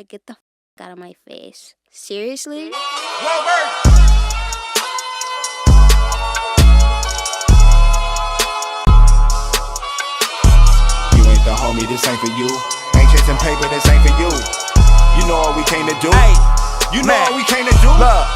Get the out of my face. Seriously? Robert! You ain't the homie, this ain't for you. Ain't chasing paper, this ain't for you. You know what we came to do. Hey, you know what we came to do. Look,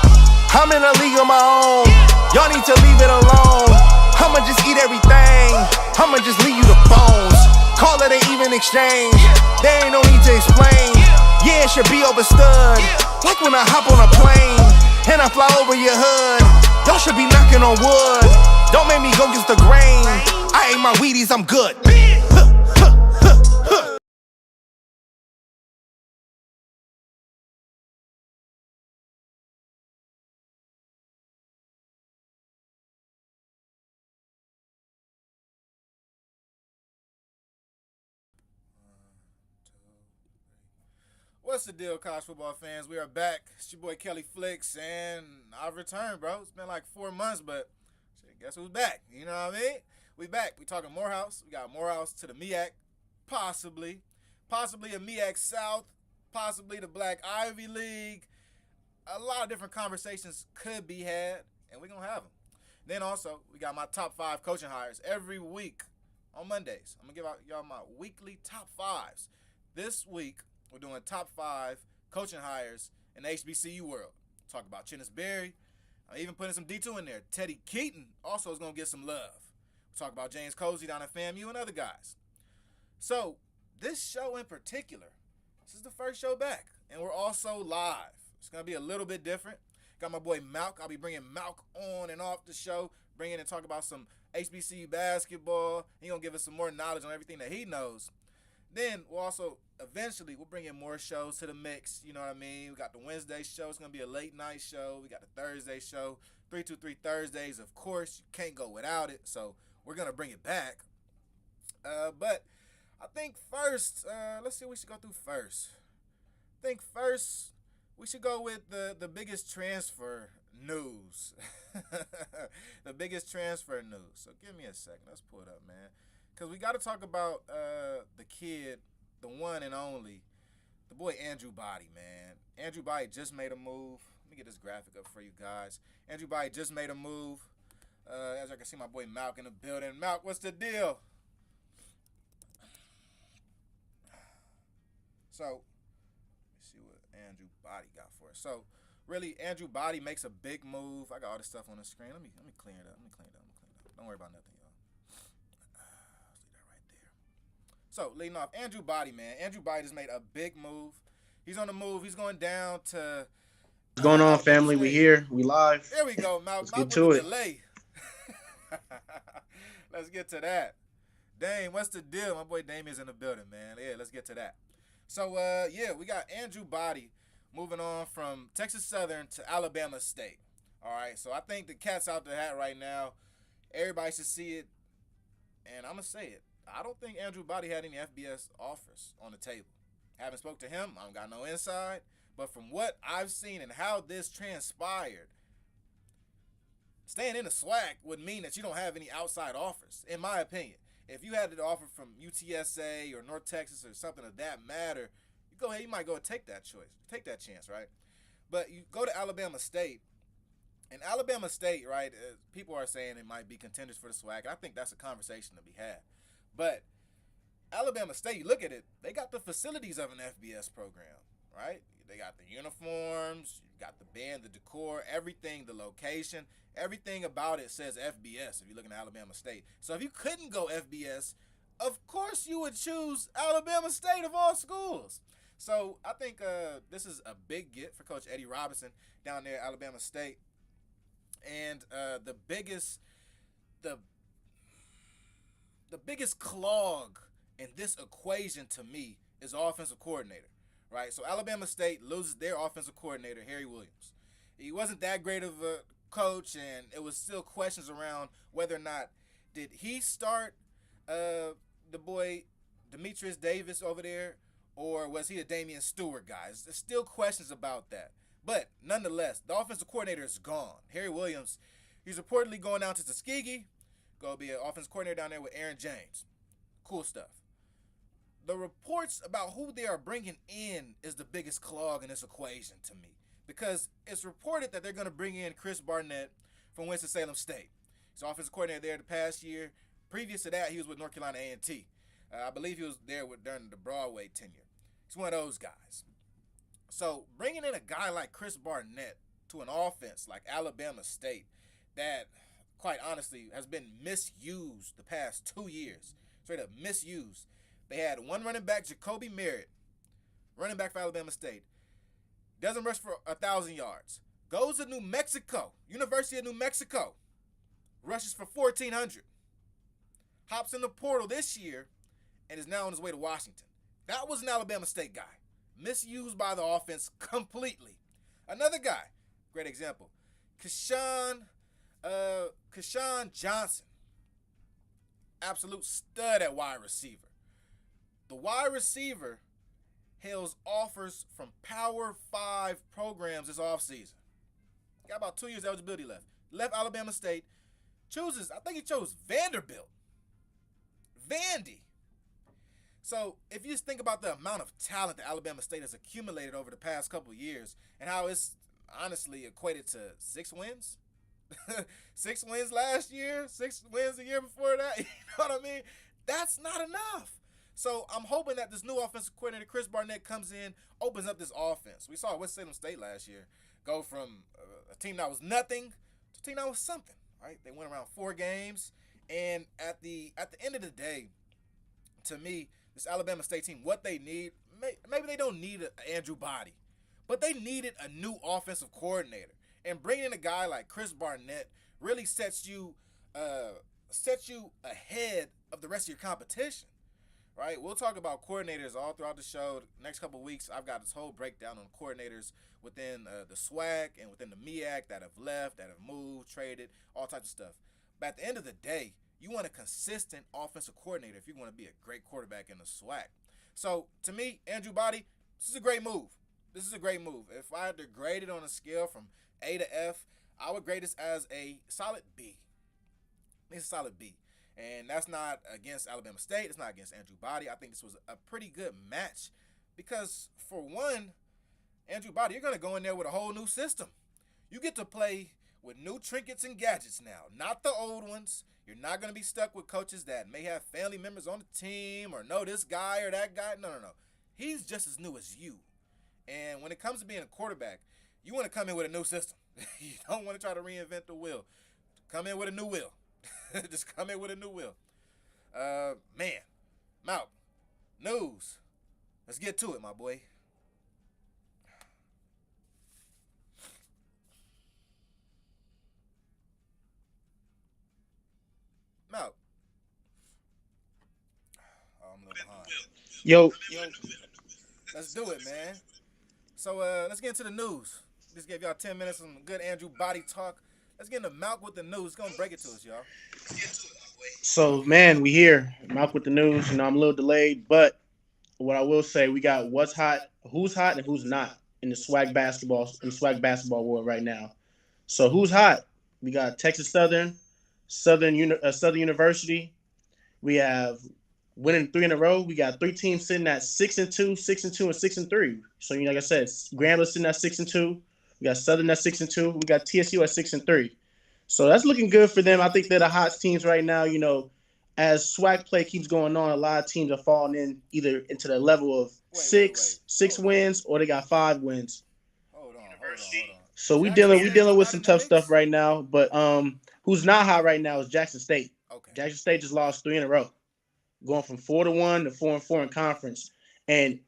I'm in a league of my own. Y'all need to leave it alone. I'ma just eat everything. I'ma just leave you the bones. Call it an even exchange. There ain't no need to explain. Yeah, it should be overstood. Like when I hop on a plane and I fly over your hood. Y'all should be knocking on wood. Don't make me go against the grain. I ate my Wheaties, I'm good. What's the deal, college football fans? We are back. It's your boy Kelly Flicks, and I've returned, bro. It's been like 4 months, but shit, guess who's back? You know what I mean? We back. We talking Morehouse. We got Morehouse to the MEAC, possibly a MEAC South, possibly the Black Ivy League. A lot of different conversations could be had, and we're gonna have them. Then also, we got my top 5 coaching hires every week on Mondays. I'm gonna give out y'all my weekly top 5s. This week, we're doing top 5 coaching hires in the HBCU world. Talk about Chennis Berry. I'm even putting some D2 in there. Teddy Keaton also is going to get some love. We'll talk about James Cozy down at FAMU and other guys. So, this show in particular, this is the first show back, and we're also live. It's going to be a little bit different. Got my boy Malc. I'll be bringing Malc on and off the show, bringing and talk about some HBCU basketball. He's going to give us some more knowledge on everything that he knows. Then we'll also, eventually, we'll bring in more shows to the mix. You know what I mean? We got the Wednesday show. It's going to be a late night show. We got the Thursday show. 323 Thursdays, of course. You can't go without it. So we're going to bring it back. But I think first, let's see what we should go through first. I think first, we should go with the biggest transfer news. The biggest transfer news. So give me a second. Let's pull it up, man. Because we got to talk about the kid, the one and only, the boy Andrew Body, man. Andrew Body just made a move. Let me get this graphic up for you guys. Andrew Body just made a move. As I can see my boy Malc in the building. Malc, what's the deal? So, let's see what Andrew Body got for us. So, really, Andrew Body makes a big move. I got all this stuff on the screen. Let me clean it up. Don't worry about nothing, y'all. So, leading off, Andrew Body, man. Andrew Body just made a big move. He's on the move. He's going down to... What's going on, family? We here. We live. There we go, Malc. Let's Malc get to with it. the delay. Let's get to that. Dame, what's the deal? My boy Damien's in the building, man. Yeah, let's get to that. So, yeah, we got Andrew Body moving on from Texas Southern to Alabama State. All right, so I think the cat's out the hat right now. Everybody should see it, and I'm going to say it. I don't think Andrew Body had any FBS offers on the table. Haven't spoke to him. I don't got no inside. But from what I've seen and how this transpired, staying in the SWAC would mean that you don't have any outside offers, in my opinion. If you had an offer from UTSA or North Texas or something of that matter, you might go and take that choice. Take that chance, right? But you go to Alabama State, and Alabama State, right, people are saying it might be contenders for the SWAC. I think that's a conversation to be had. But Alabama State, you look at it, they got the facilities of an FBS program, right? They got the uniforms, you got the band, the decor, everything, the location, everything about it says FBS if you're looking at Alabama State. So if you couldn't go FBS, of course you would choose Alabama State of all schools. So I think this is a big get for Coach Eddie Robinson down there at Alabama State. And the biggest clog in this equation to me is offensive coordinator, right? So Alabama State loses their offensive coordinator, Harry Williams. He wasn't that great of a coach, and it was still questions around whether or not did he start the boy Demetrius Davis over there, or was he a Damian Stewart guy? There's still questions about that. But nonetheless, the offensive coordinator is gone. Harry Williams, he's reportedly going down to Tuskegee. Go be an offensive coordinator down there with Aaron James. Cool stuff. the reports about who they are bringing in is the biggest clog in this equation to me, because it's reported that they're going to bring in Chris Barnett from Winston-Salem State. He's offensive coordinator there the past year. Previous to that, he was with North Carolina A&T. I believe he was there during the Broadway tenure. He's one of those guys. So bringing in a guy like Chris Barnett to an offense like Alabama State that, quite honestly, has been misused the past 2 years, straight up misused. They had one running back, Jacoby Merritt, running back for Alabama State. Doesn't rush for 1,000 yards. Goes to New Mexico, University of New Mexico. Rushes for 1,400. Hops in the portal this year and is now on his way to Washington. That was an Alabama State guy. Misused by the offense completely. Another guy, great example, Keshawn Johnson. Absolute stud at wide receiver. The wide receiver hails offers from Power 5 programs this offseason. Got about 2 years eligibility left. Left Alabama State. I think he chose Vanderbilt. Vandy. So if you just think about the amount of talent that Alabama State has accumulated over the past couple of years and how it's honestly equated to 6 wins. 6 wins last year, 6 wins the year before that. You know what I mean? That's not enough. So I'm hoping that this new offensive coordinator, Chris Barnett, comes in, opens up this offense. We saw Winston-Salem State last year go from a team that was nothing to a team that was something. Right? They went around 4 games, and at the end of the day, to me, this Alabama State team, what they need, maybe they don't need an Andrew Body, but they needed a new offensive coordinator. And bringing in a guy like Chris Barnett really sets you ahead of the rest of your competition. Right? We'll talk about coordinators all throughout the show. The next couple of weeks, I've got this whole breakdown on coordinators within the SWAC and within the MEAC that have left, that have moved, traded, all types of stuff. But at the end of the day, you want a consistent offensive coordinator if you want to be a great quarterback in the SWAC. So, to me, Andrew Body, this is a great move. This is a great move. If I had to grade it on a scale from A to F, I would grade this as a solid B. It's a solid B. And that's not against Alabama State. It's not against Andrew Body. I think this was a pretty good match because, for one, Andrew Body, you're going to go in there with a whole new system. You get to play with new trinkets and gadgets now, not the old ones. You're not going to be stuck with coaches that may have family members on the team or know this guy or that guy. No. He's just as new as you. And when it comes to being a quarterback, you want to come in with a new system. You don't want to try to reinvent the wheel. Come in with a new wheel. Just come in with a new wheel. Man, Malc, news. Let's get to it, my boy. Malc. Oh, I'm a little behind. Yo. Let's do it, man. So let's get into the news. Just gave y'all 10 minutes of some good Andrew Body talk. Let's get into Malc with the news. He's going to break it to us, y'all. So, man, we here. Malc with the news. You know, I'm a little delayed, but what I will say, we got who's hot, and who's not in the SWAC basketball world right now. So, who's hot? We got Texas Southern University. We have winning 3 in a row. We got 3 teams sitting at 6-2, 6-2, and 6-3. So, you know, like I said, Grambling sitting at 6-2. We got Southern at 6-2. We got TSU at 6-3. So that's looking good for them. I think they're the hot teams right now. You know, as SWAC play keeps going on, a lot of teams are falling in either into the level of six wins, or they got 5 wins. Hold on. So we dealing with some tough stuff right now. But who's not hot right now is Jackson State. Okay. Jackson State just lost 3 in a row, going from 4-1 to 4-4 in conference. And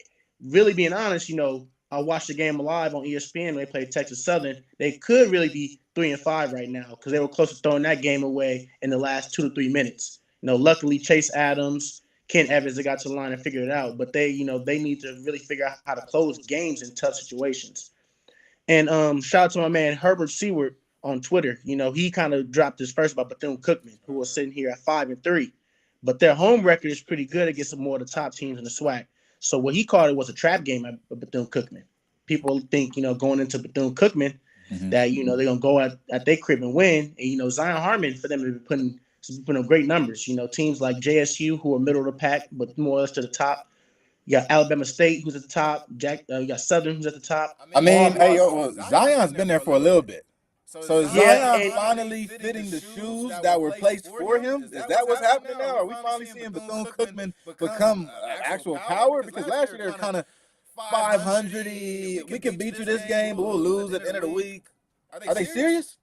really being honest, you know, I watched the game live on ESPN when they played Texas Southern. They could really be 3-5 right now because they were close to throwing that game away in the last 2 to 3 minutes. You know, luckily Chase Adams, Ken Evans, they got to the line and figured it out. But they need to really figure out how to close games in tough situations. And shout out to my man Herbert Seward on Twitter. You know, he kind of dropped his first about Bethune-Cookman, who was sitting here at 5-3. But their home record is pretty good against some more of the top teams in the SWAC. So what he called it was a trap game at Bethune-Cookman. People think, you know, going into Bethune-Cookman that, you know, they're going to go at their crib and win. And, you know, Zion Harmon, for them to be putting up great numbers. You know, teams like JSU, who are middle of the pack, but more or less to the top, You got Alabama State, who's at the top. You got Southern, who's at the top. I mean, hey, yo, Zion's been there for a little bit. So is Zion finally fitting the shoes that were placed for him? Is that what's happening now? Are we finally seeing Bethune-Cookman become actual power? Because last year they were kind of 500-y. We can beat you this game, but we'll lose at the end of the week. Are they serious?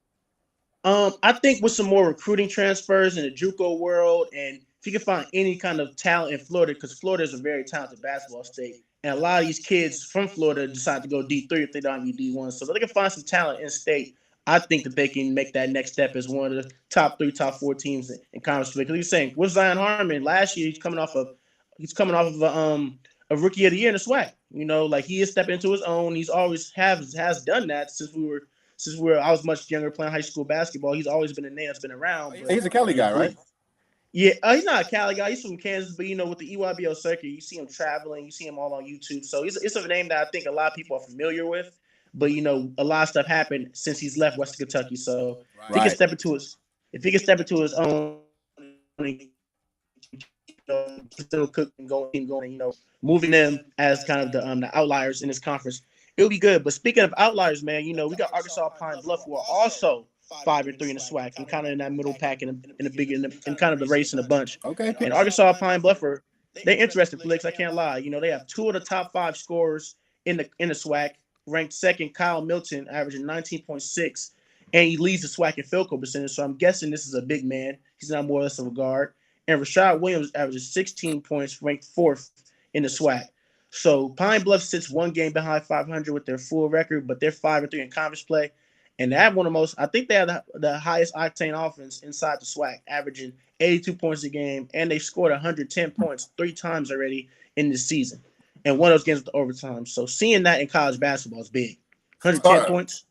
I think with some more recruiting transfers in the JUCO world, and if you can find any kind of talent in Florida, because Florida is a very talented basketball state, and a lot of these kids from Florida decide to go D3 if they don't be D1. So if they can find some talent in state, I think that they can make that next step as one of the top 3, top 4 teams in conference play. Because he's saying with Zion Harmon last year, he's coming off of a rookie of the year in the SWAC. Like he is stepping into his own. He's always has done that since I was much younger playing high school basketball. He's always been a name that's been around. He's a Cali guy, right? Yeah, he's not a Cali guy. He's from Kansas, but with the EYBL circuit, you see him traveling. You see him all on YouTube. So it's a name that I think a lot of people are familiar with. But a lot of stuff happened since he's left Western Kentucky. So if he can step into his own, still cooking, going, moving them as kind of the outliers in this conference, it'll be good. But speaking of outliers, man, we got Arkansas Pine Bluff, who are also 5-3 in the SWAC and kind of in that middle pack in kind of the race in a bunch. Okay. And Arkansas Pine Bluff they're interested, Felix. I can't lie. They have 2 of the top 5 scorers in the SWAC. Ranked second, Kyle Milton, averaging 19.6, and he leads the SWAC in field goal percentage. So I'm guessing this is a big man. He's not more or less of a guard. And Rashad Williams averages 16 points, ranked 4th in the SWAC. So Pine Bluff sits 1 game behind 500 with their full record, but they're 5-3 in conference play. And they have one of the most, I think they have the highest octane offense inside the SWAC, averaging 82 points a game, and they scored 110 points 3 times already in this season. And one of those games with the overtime. So seeing that in college basketball is big. 110 points.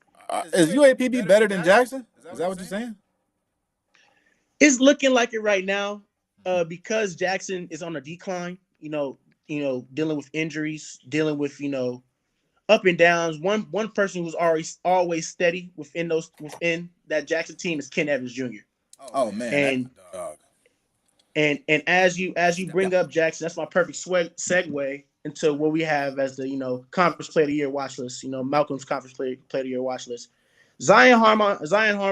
Is UAPB better than Jackson? Is that what you're saying? It's looking like it right now because Jackson is on a decline, dealing with injuries, dealing with, up and downs. One person who's always steady within that Jackson team is Ken Evans Jr. Oh man. And as you bring up Jackson, that's my perfect segue into what we have as the conference player of the year watch list. Malcolm's conference player of the year watch list. Zion Harmon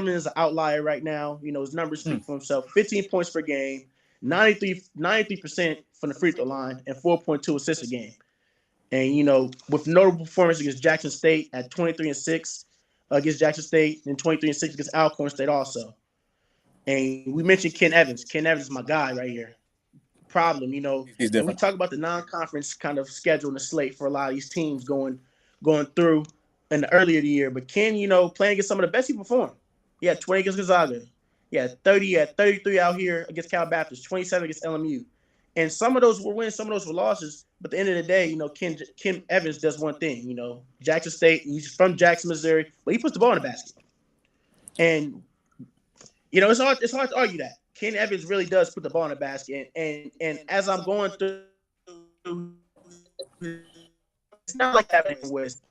is an outlier right now. His numbers speak for himself. 15 points per game, 93% from the free throw line, and 4.2 assists a game. And with notable performance against Jackson State at 23-6 against Jackson State, and 23-6 against Alcorn State also. And we mentioned Ken Evans. Ken Evans is my guy right here. Problem, he's different. When we talk about the non-conference kind of schedule and the slate for a lot of these teams going through in the earlier of the year, but Ken, playing against some of the best he performed. He had 20 against Gonzaga. He had 33 out here against Cal Baptist, 27 against LMU. And some of those were wins, some of those were losses. But at the end of the day, Ken Evans does one thing. Jackson State, he's from Jackson, Missouri, but he puts the ball in the basket. And it's hard to argue that. Ken Evans really does put the ball in the basket. And as I'm going through, it's not like having West.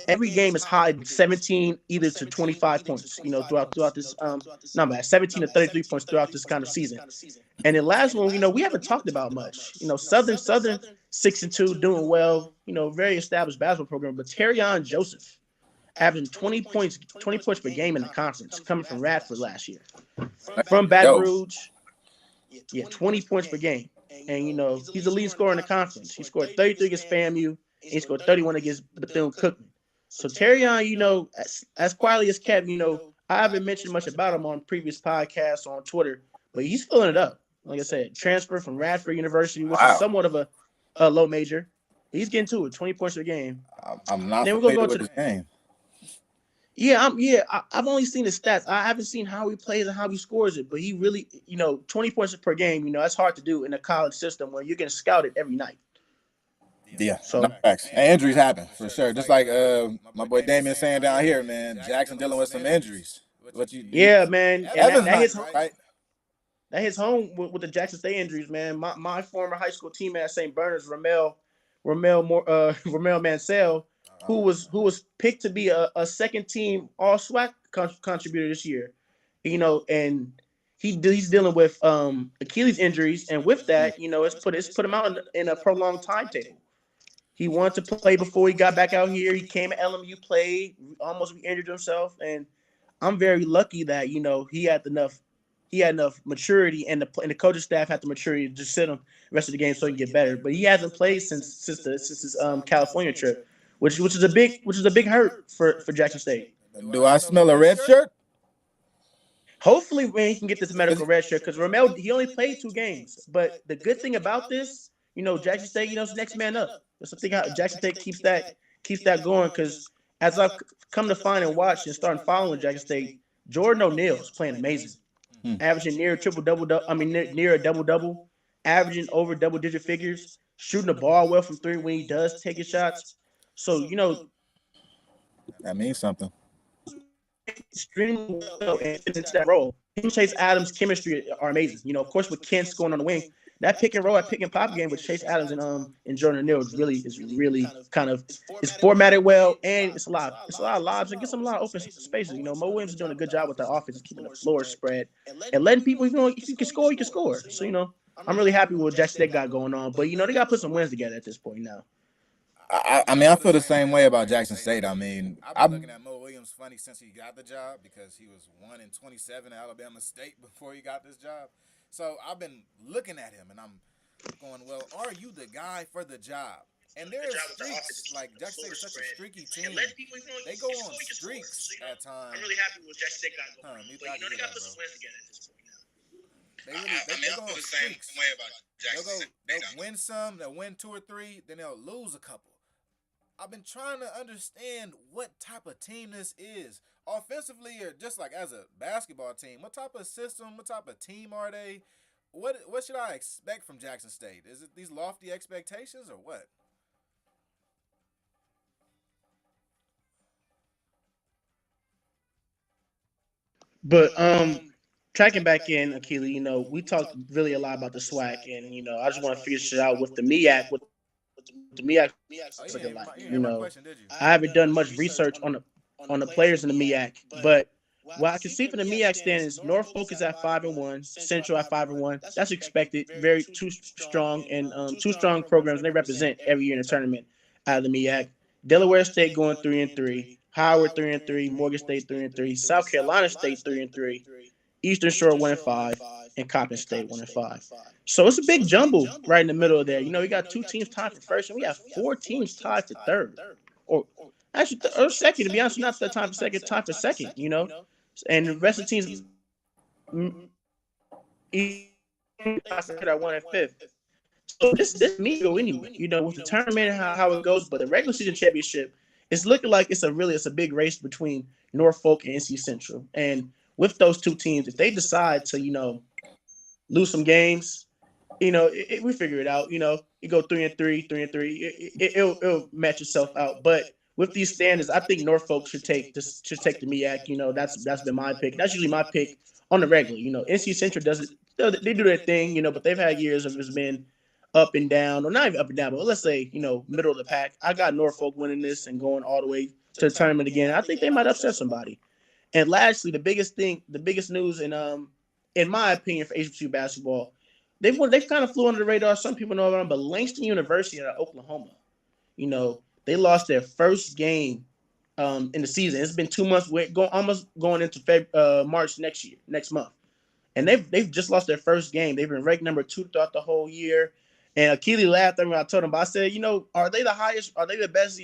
Every game is high 17 either to 25 points, throughout this 17 to 33 points throughout this kind of season. And the last one, we haven't talked about much. Southern 6-2, doing well, very established basketball program, but Terrion Joseph averaging 20 points per game in the conference, coming from Radford last year. From Baton Rouge, 20 points per game. And, he's the lead scorer in the conference. He scored 33 against FAMU, and he scored 31 against Bethune-Cookman. So Terrion, as quietly as kept, I haven't mentioned much about him on previous podcasts on Twitter, but he's filling it up. Like I said, transfer from Radford University, which is somewhat of a low major. He's getting to it, 20 points per game. I'm not familiar with this game. Yeah, I've only seen the stats. I haven't seen how he plays and how he scores it, but he really, 20 points per game, that's hard to do in a college system where you're getting scouted every night. Yeah, so facts. And injuries happen for sure. Just like my boy Damien saying down here, man, Jackson dealing with some injuries. Man. That hits home with the Jackson State injuries, man. My former high school teammate at St. Bernard's, Ramel Mansell, who was picked to be a second team All SWAC contributor this year, and he's dealing with Achilles injuries, and with that, it's put him out in a prolonged timetable. He wanted to play before he got back out here. He came at LMU, played, almost re-injured himself, and I'm very lucky that he had enough maturity, and the coaching staff had the maturity to just sit him the rest of the game so he can get better. But he hasn't played since his California trip, which is a big hurt for Jackson State. Do I smell a red shirt? Hopefully, when he can get this medical red shirt, because Ramel, he only played 2 games. But the good thing about this, Jackson State, is next man up. That's the thing. How Jackson State keeps that going. Because as I've come to find and watch and starting following Jackson State, Jordan O'Neal's playing amazing, averaging near a triple double. I mean, near a double double, averaging over double digit figures, shooting the ball well from three when he does take his shots. So That means something. extremely well and fit into that role. Him and Chase Adams' chemistry are amazing. Of course, with Ken scoring on the wing, that pick and roll, that pick and pop game with Chase Adams and Jordan O'Neal is really kind of it's formatted well, and it's a lot of lobs and gets them a lot of open spaces. Mo Williams is doing a good job with that offense, keeping the floor spread and letting people, if you can score, you can score. So I'm really happy with what Jackson State got going on, but they got to put some wins together at this point now. I mean, I feel the same way about Jackson State. I mean, I've been looking at Mo Williams funny since he got the job because he was 1-27 at Alabama State before he got this job. So I've been looking at him and I'm going, well, are you the guy for the job? And there are streaks. Like, Jackson State is such a streaky team. They go on streaks at times. I'm really happy with Jackson State got going. They got some wins together at this point now. They go on streaks. They'll win some, they'll win 2 or 3, then they'll lose a couple. I've been trying to understand what type of team this is. Offensively, or just like as a basketball team, what type of system, what type of team are they? What should I expect from Jackson State? Is it these lofty expectations or what? But tracking back in, Akili, we talked really a lot about the SWAC, and I just want to figure shit out with the MEAC. With the MEAC, looking like. I haven't done much research on the players in the MEAC, but what I can see from the MEAC standings, Norfolk is at 5-1, Central at 5-1. That's expected. Very two strong programs. They represent every year in the tournament out of the MEAC. Delaware State going 3-3, Howard 3-3, Morgan State 3-3, South Carolina State 3-3, Eastern Shore 1-5, and Coppin State 1-5. So it's a big jumble right in the middle of there. We got 2 teams tied for first, and we have 4 teams tied for third, or actually or second. To be honest, not the time for second, tied for second. And the rest of the teams at 1 and 5th. So this may go anyway. With the tournament and how it goes, but the regular season championship, it's looking like it's a big race between Norfolk and NC Central. And with those 2 teams, if they decide to lose some games, we figure it out. You go 3-3, 3-3. It'll match itself out. But with these standards, I think Norfolk should take the MEAC. That's been my pick. That's usually my pick on the regular. NC Central does it. They do their thing. But they've had years of it's been up and down, or not even up and down, but let's say middle of the pack. I got Norfolk winning this and going all the way to the tournament again. I think they might upset somebody. And lastly, the biggest news in my opinion for HBCU basketball, they've kind of flew under the radar. Some people know about them, but Langston University out of Oklahoma, they lost their first game in the season. It's been 2 months, almost going into March next month, and they've just lost their first game. They've been ranked number 2 throughout the whole year. And Akili laughed at me when I told him, but I said, are they the highest? Are they the best?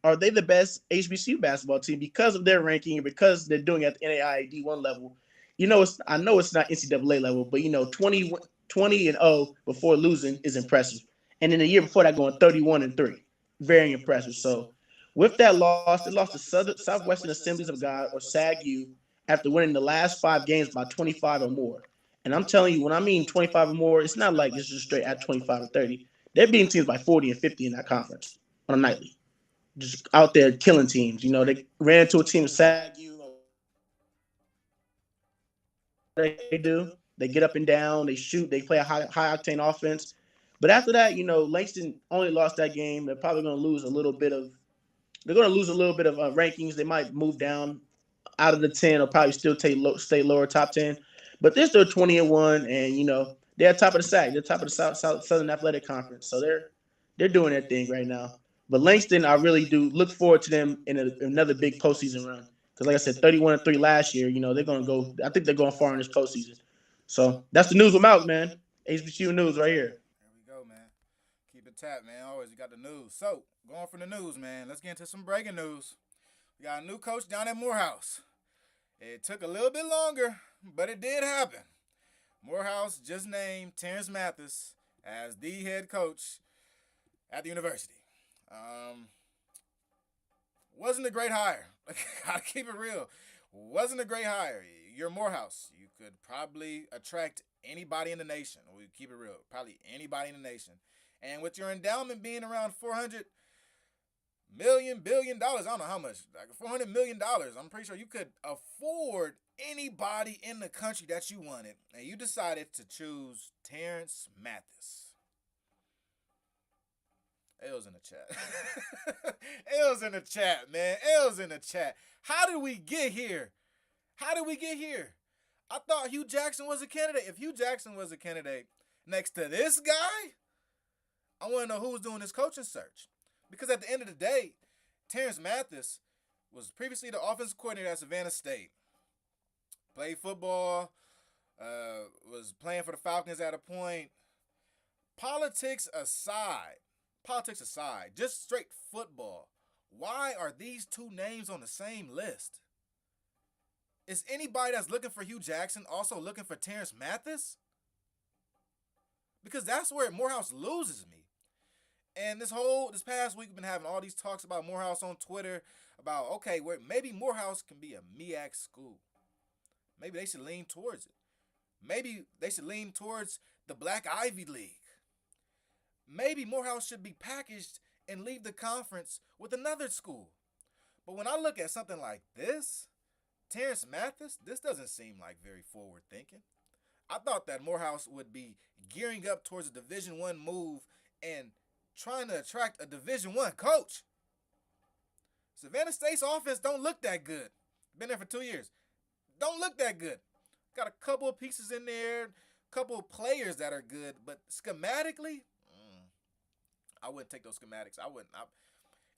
Are they the best HBCU basketball team because of their ranking and because they're doing it at the NAIA D1 level? I know it's not NCAA level, but 20-0 before losing is impressive. And then the year before that, going 31-3, very impressive. So with that loss, they lost to Southwestern Assemblies of God, or SAGU, after winning the last 5 games by 25 or more. And I'm telling you, when I mean 25 or more, it's not like it's just straight at 25 or 30. They're beating teams by 40 and 50 in that conference on a nightly. Just out there killing teams. They ran into a team of SAGU. They do. They get up and down. They shoot. They play a high octane offense. But after that, Langston only lost that game. They're probably going to lose a little bit of. They're going to lose a little bit of rankings. They might move down out of the 10, or probably still stay lower top 10. But they're still 20-1, and they're top of the SAC. They're top of the Southern Athletic Conference, so they're doing their thing right now. But Langston, I really do look forward to them in another big postseason run. Because like I said, 31-3 last year. They're gonna go. I think they're going far in this postseason. So that's the news with Malc, man. HBCU news right here. There we go, man. Keep it tapped, man. Always you got the news. So, going from the news, man, let's get into some breaking news. We got a new coach down at Morehouse. It took a little bit longer, but it did happen. Morehouse just named Terrence Mathis as the head coach at the university. Wasn't a great hire. Gotta keep it real. Wasn't a great hire. You're Morehouse. You could probably attract anybody in the nation. We keep it real. Probably anybody in the nation. And with your endowment being around $400 billion, I don't know how much, like $400 million, I'm pretty sure you could afford anybody in the country that you wanted. And you decided to choose Terrence Mathis. L's in the chat. L's in the chat, man. L's in the chat. How did we get here? How did we get here? I thought Hugh Jackson was a candidate. If Hugh Jackson was a candidate next to this guy, I want to know who was doing this coaching search. Because at the end of the day, Terrence Mathis was previously the offensive coordinator at Savannah State. Played football, was playing for the Falcons at a point. Politics aside, just straight football, why are these two names on the same list? Is anybody that's looking for Hugh Jackson also looking for Terrence Mathis? Because that's where Morehouse loses me. And this past week, we've been having all these talks about Morehouse on Twitter about, okay, where maybe Morehouse can be a MEAC school. Maybe they should lean towards it. Maybe they should lean towards the Black Ivy League. Maybe Morehouse should be packaged and leave the conference with another school. But when I look at something like this, Terrence Mathis, this doesn't seem like very forward thinking. I thought that Morehouse would be gearing up towards a Division I move and trying to attract a Division I coach. Savannah State's offense don't look that good. Been there for 2 years. Don't look that good. Got a couple of pieces in there, couple of players that are good, but schematically, I wouldn't take those schematics. I wouldn't.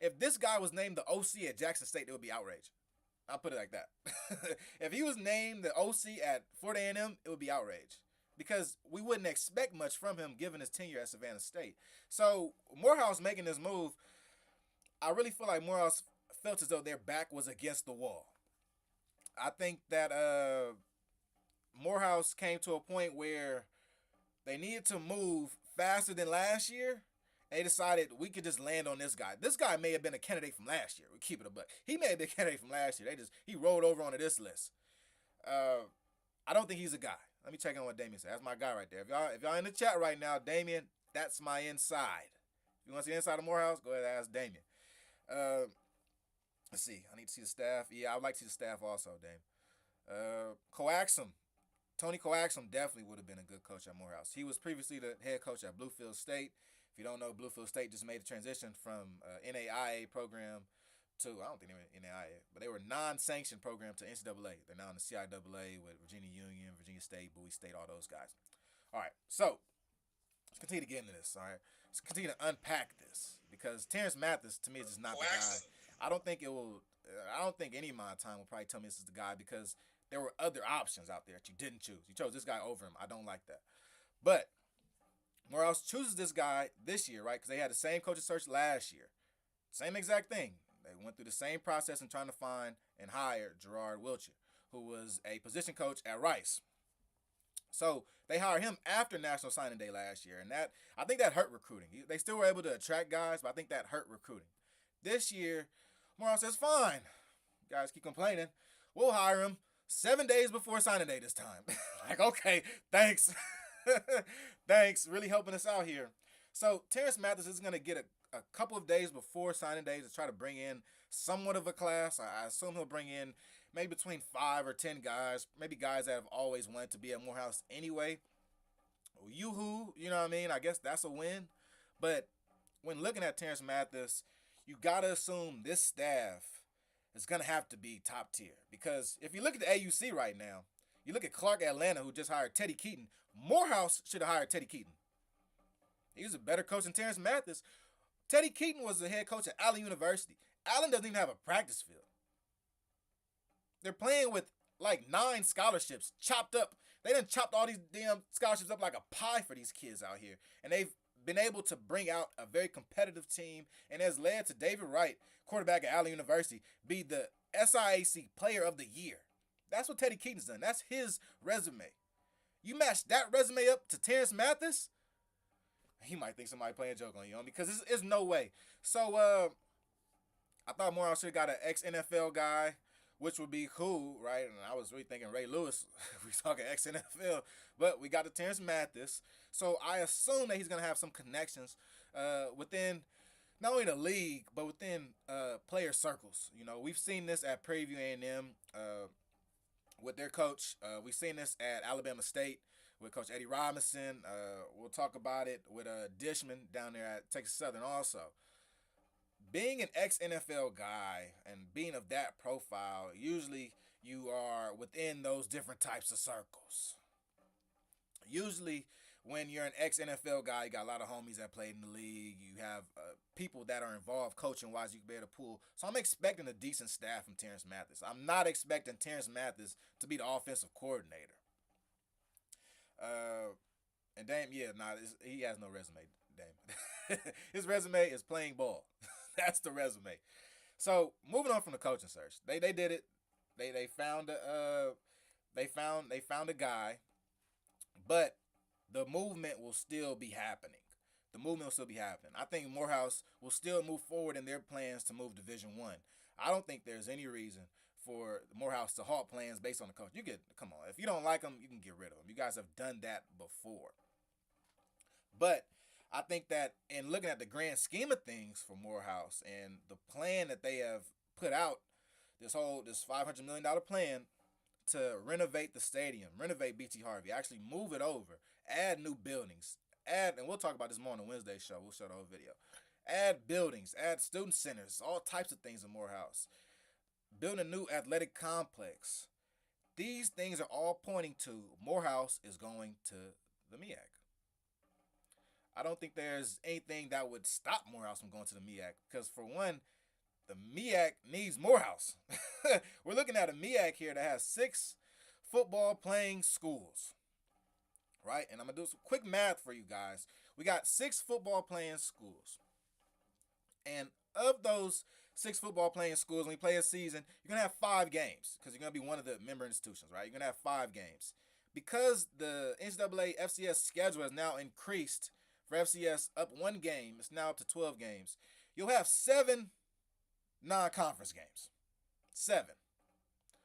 If this guy was named the OC at Jackson State, it would be outrage. I'll put it like that. If he was named the OC at Florida A&M, it would be outrage. Because we wouldn't expect much from him given his tenure at Savannah State. So, Morehouse making this move, I really feel like Morehouse felt as though their back was against the wall. I think that Morehouse came to a point where they needed to move faster than last year. They decided we could just land on this guy. This guy may have been a candidate from last year. We keep it a buck. He may have been a candidate from last year. He rolled over onto this list. I don't think he's a guy. Let me check in on what Damien said. That's my guy right there. If y'all in the chat right now, Damien, that's my inside. If you want to see the inside of Morehouse, go ahead and ask Damien. Let's see. I need to see the staff. Yeah, I would like to see the staff also, Damien. Coaxum. Tony Coaxum definitely would have been a good coach at Morehouse. He was previously the head coach at Bluefield State. If you don't know, Bluefield State just made the transition from NAIA program to, I don't think they were NAIA, but they were non-sanctioned program to NCAA. They're now in the CIAA with Virginia Union, Virginia State, Bowie State, all those guys. All right, so let's continue to get into this, all right? Let's continue to unpack this because Terrence Mathis, to me, is just not the guy. I don't think any amount of time will probably tell me this is the guy because there were other options out there that you didn't choose. You chose this guy over him. I don't like that. But Morehouse chooses this guy this year, right? Because they had the same coaching search last year. Same exact thing. They went through the same process in trying to find and hire Gerard Wiltshire, who was a position coach at Rice. So they hired him after National Signing Day last year, and I think that hurt recruiting. They still were able to attract guys, but I think that hurt recruiting. This year, Morehouse says, fine. You guys keep complaining. We'll hire him 7 days before signing day this time. Like, okay, thanks. Thanks, really helping us out here. So Terrence Mathis is going to get a couple of days before signing day to try to bring in somewhat of a class. I assume he'll bring in maybe between 5 or 10 guys, maybe guys that have always wanted to be at Morehouse anyway. Yoo-hoo, you know what I mean? I guess that's a win. But when looking at Terrence Mathis, you got to assume this staff is going to have to be top tier. Because if you look at the AUC right now, You look at Clark Atlanta, who just hired Teddy Keaton. Morehouse should have hired Teddy Keaton. He was a better coach than Terrence Mathis. Teddy Keaton was the head coach at Allen University. Allen doesn't even have a practice field. They're playing with like 9 scholarships chopped up. They done chopped all these damn scholarships up like a pie for these kids out here. And they've been able to bring out a very competitive team, and has led to David Wright, quarterback at Allen University, be the SIAC Player of the Year. That's what Teddy Keaton's done. That's his resume. You match that resume up to Terrence Mathis, he might think somebody playing a joke on you, because it's no way. So I thought Morehouse should have got an ex-NFL guy, which would be cool, right? And I was really thinking Ray Lewis. We talking ex-NFL, but we got the Terrence Mathis. So I assume that he's gonna have some connections within not only the league but within player circles. You know, we've seen this at Prairie View A&M with their coach. We've seen this at Alabama State with Coach Eddie Robinson. We'll talk about it with Dishman down there at Texas Southern also. Being an ex-NFL guy and being of that profile, usually you are within those different types of circles. Usually when you're an ex-NFL guy, you got a lot of homies that played in the league. You have people that are involved coaching-wise you can be able to pull. So I'm expecting a decent staff from Terrence Mathis. I'm not expecting Terrence Mathis to be the offensive coordinator. And Dame, he has no resume, Dame. His resume is playing ball. That's the resume. So moving on from the coaching search, they did it. They found a guy, but the movement will still be happening. I think Morehouse will still move forward in their plans to move Division I. I don't think there's any reason for Morehouse to halt plans based on the coach. Come on. If you don't like him, you can get rid of him. You guys have done that before. But I think that in looking at the grand scheme of things for Morehouse and the plan that they have put out, this $500 million plan to renovate the stadium, renovate BT Harvey, actually move it over, add new buildings, and we'll talk about this more on the Wednesday show. We'll show the whole video. Add buildings, add student centers, all types of things in Morehouse. Build a new athletic complex. These things are all pointing to Morehouse is going to the MEAC. I don't think there's anything that would stop Morehouse from going to the MEAC, because for one, the MEAC needs Morehouse. We're looking at a MEAC here that has 6 football playing schools, right? And I'm going to do some quick math for you guys. We got 6 football playing schools. And of those 6 football playing schools, when we play a season, you're going to have 5 games, because you're going to be one of the member institutions, right? You're going to have 5 games. Because the NCAA FCS schedule has now increased for FCS up 1 game, it's now up to 12 games. You'll have 7 non-conference games. 7.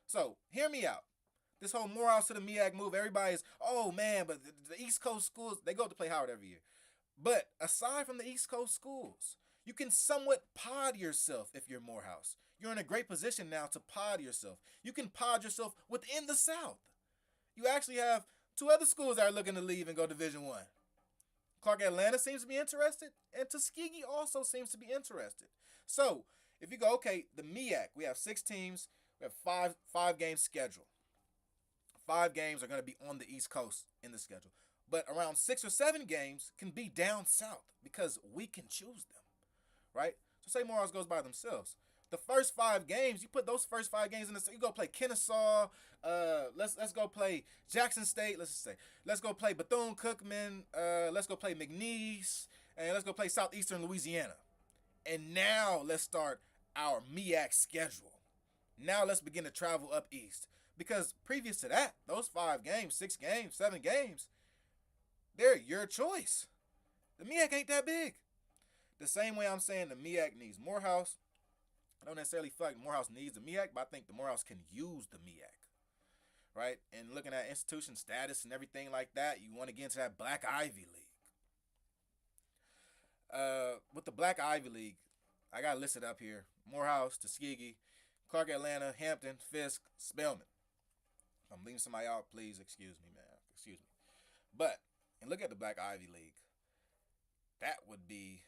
So, hear me out. This whole Morehouse to the MEAC move, everybody's, oh man, but the East Coast schools, they go to play Howard every year. But aside from the East Coast schools, you can somewhat pod yourself if you're Morehouse. You're in a great position now to pod yourself. You can pod yourself within the South. You actually have 2 other schools that are looking to leave and go Division I. Clark Atlanta seems to be interested, and Tuskegee also seems to be interested. So, if you go, okay, the MEAC, we have 6 teams, we have 5 games scheduled. 5 games are going to be on the East Coast in the schedule. But around 6 or 7 games can be down south because we can choose them, right? So say Morehouse goes by themselves. The first 5 games, you put those first 5 games in you go play Kennesaw, let's go play Jackson State, let's go play Bethune-Cookman, let's go play McNeese, and let's go play Southeastern Louisiana. And now let's start our MEAC schedule. Now let's begin to travel up east. Because previous to that, those 5 games, 6 games, 7 games, they're your choice. The MEAC ain't that big. The same way I'm saying the MEAC needs Morehouse. I don't necessarily feel like Morehouse needs the MEAC, but I think the Morehouse can use the MEAC, right? And looking at institution status and everything like that, you want to get into that Black Ivy League. With the Black Ivy League, I got listed up here: Morehouse, Tuskegee, Clark Atlanta, Hampton, Fisk, Spelman. If I'm leaving somebody out, please excuse me, man. Excuse me. But, and look at the Black Ivy League. That would be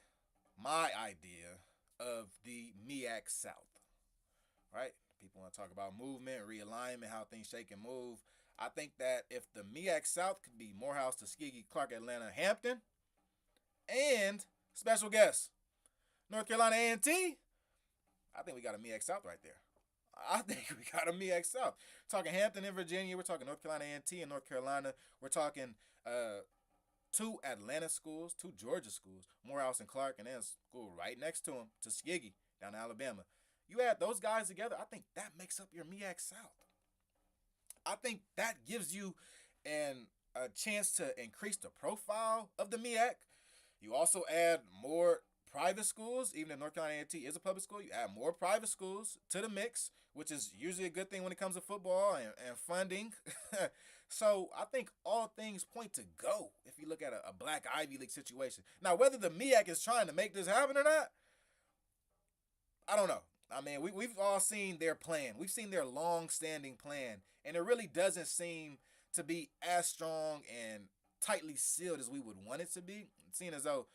my idea of the MEAC South, right? People want to talk about movement, realignment, how things shake and move. I think that if the MEAC South could be Morehouse, Tuskegee, Clark, Atlanta, Hampton, and special guest North Carolina A&T, I think we got a MEAC South right there. I think we got a MEAC South. We're talking Hampton in Virginia. We're talking North Carolina A&T in North Carolina. We're talking two Atlanta schools, two Georgia schools, Morehouse and Clark, and then a school right next to them, Tuskegee, down in Alabama. You add those guys together, I think that makes up your MEAC South. I think that gives you a chance to increase the profile of the MEAC. You also add more private schools, even if North Carolina A&T is a public school, you add more private schools to the mix, which is usually a good thing when it comes to football and funding. So I think all things point to go if you look at a Black Ivy League situation. Now, whether the MEAC is trying to make this happen or not, I don't know. I mean, we've all seen their plan. We've seen their long-standing plan, and it really doesn't seem to be as strong and tightly sealed as we would want it to be, seeing as though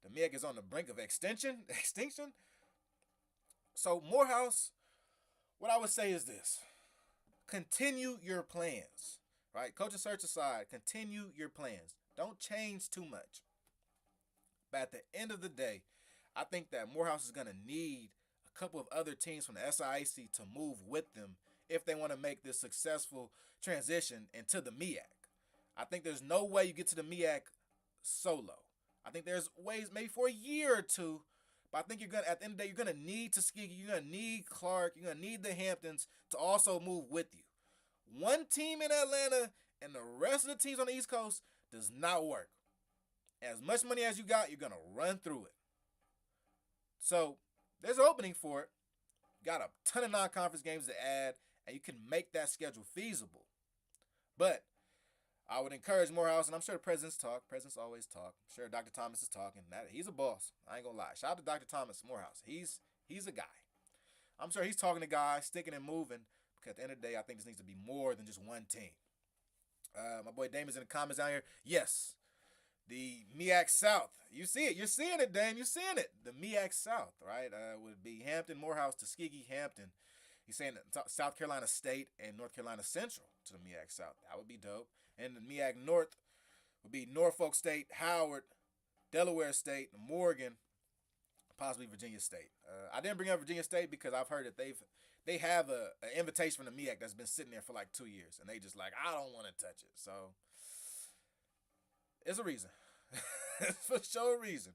the MEAC is on the brink of extinction. So Morehouse, what I would say is this. Continue your plans, right? Coaching search aside, continue your plans. Don't change too much. But at the end of the day, I think that Morehouse is going to need a couple of other teams from the SIAC to move with them if they want to make this successful transition into the MEAC. I think there's no way you get to the MEAC solo. I think there's ways maybe for a year or two, but I think you're gonna at the end of the day you're gonna need Tuskegee, you're gonna need Clark, you're gonna need the Hamptons to also move with you. One team in Atlanta and the rest of the teams on the East Coast does not work. As much money as you got, you're gonna run through it. So there's an opening for it. Got a ton of non-conference games to add, and you can make that schedule feasible. But I would encourage Morehouse, and I'm sure the presidents talk. Presidents always talk. I'm sure Dr. Thomas is talking. He's a boss. I ain't gonna lie. Shout out to Dr. Thomas Morehouse. He's a guy. I'm sure he's talking to guys, sticking and moving, because at the end of the day, I think this needs to be more than just one team. My boy Damon's in the comments down here. Yes, the MEAC South. You see it. You're seeing it, Dame. You're seeing it. The MEAC South, right? Would be Hampton, Morehouse, Tuskegee, Hampton. He's saying South Carolina State and North Carolina Central to the MEAC South. That would be dope. And the MEAC North would be Norfolk State, Howard, Delaware State, Morgan, possibly Virginia State. I didn't bring up Virginia State because I've heard that they have an invitation from the MEAC that's been sitting there for like 2 years, and they just like, I don't want to touch it. So it's a reason. It's for sure a reason.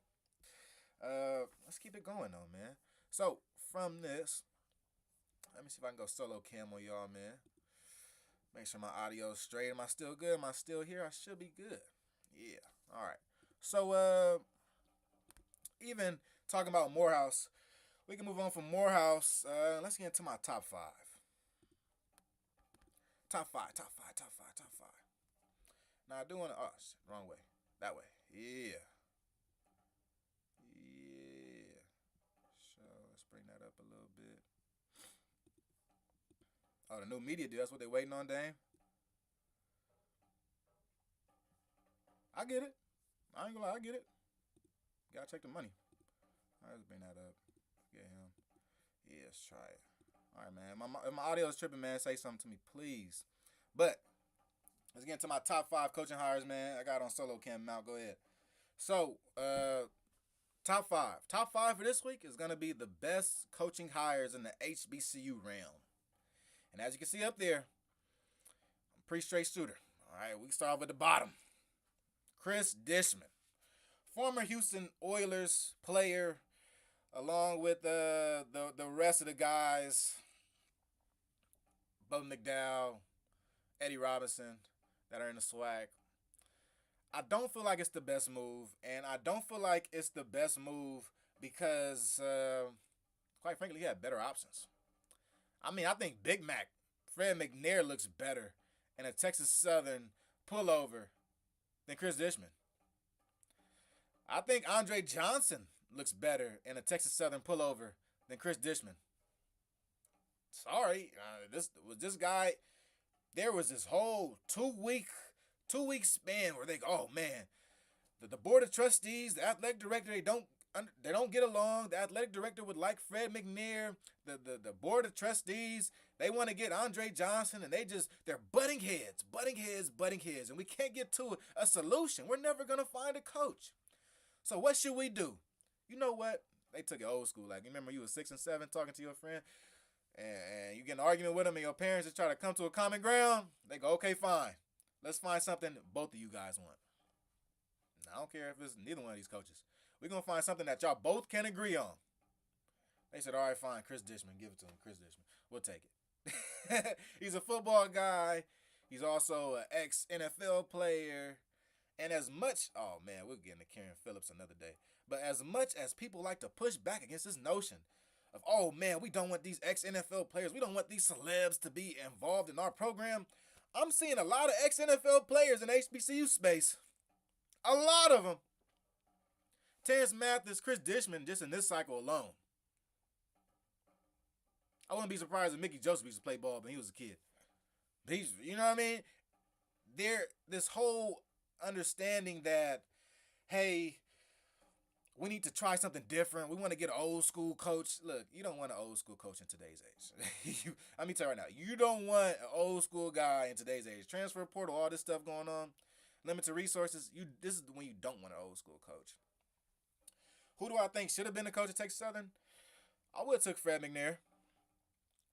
Let's keep it going though, man. So from this, let me see if I can go solo cam on y'all, man. Make sure my audio is straight. Am I still good? Am I still here? I should be good. Yeah. All right. So, even talking about Morehouse, we can move on from Morehouse. Let's get into my top five. Top five. Now, I do want to... Oh, shit, wrong way. That way. Yeah. So, let's bring that up a little bit. Oh, the new media deal. That's what they're waiting on, Dame. I get it. I ain't gonna lie. I get it. Gotta check the money. All right, let's bring that up. Get him. Yeah, let's try it. All right, man. If my audio is tripping, man, say something to me, please. But let's get into my top five coaching hires, man. I got on solo cam. Malc, go ahead. So, top five. Top five for this week is gonna be the best coaching hires in the HBCU realm. And as you can see up there, I'm a pretty straight shooter. All right, we can start off at the bottom. Chris Dishman, former Houston Oilers player, along with the rest of the guys, Bubba McDowell, Eddie Robinson, that are in the SWAC. I don't feel like it's the best move, and I don't feel like it's the best move because, quite frankly, he had better options. I mean, I think Big Mac, Fred McNair looks better in a Texas Southern pullover than Chris Dishman. I think Andre Johnson looks better in a Texas Southern pullover than Chris Dishman. Sorry, this guy. There was this whole two week span where they go, oh man, the board of trustees, the athletic director, they don't they don't get along. The athletic director would like Fred McNair. The board of trustees, they want to get Andre Johnson, and they're butting heads, and we can't get to a solution. We're never gonna find a coach. So what should we do? You know what? They took it old school. Like, you remember you were 6 and 7 talking to your friend, and you get in an argument with them, and your parents just try to come to a common ground. They go, okay, fine. Let's find something both of you guys want. And I don't care if it's neither one of these coaches. We're going to find something that y'all both can agree on. They said, all right, fine, Chris Dishman. Give it to him, Chris Dishman. We'll take it. He's a football guy. He's also an ex-NFL player. And as much, oh man, we'll get into Karen Phillips another day. But as much as people like to push back against this notion of, oh man, we don't want these ex-NFL players, we don't want these celebs to be involved in our program, I'm seeing a lot of ex-NFL players in HBCU space. A lot of them. Terrence Mathis, Chris Dishman, just in this cycle alone. I wouldn't be surprised if Mickey Joseph used to play ball when he was a kid. He's, you know what I mean? This whole understanding that, hey, we need to try something different. We want to get an old school coach. Look, you don't want an old school coach in today's age. Let me tell you right now, you don't want an old school guy in today's age. Transfer portal, all this stuff going on, limited resources. This is when you don't want an old school coach. Who do I think should have been the coach at Texas Southern? I would have took Fred McNair.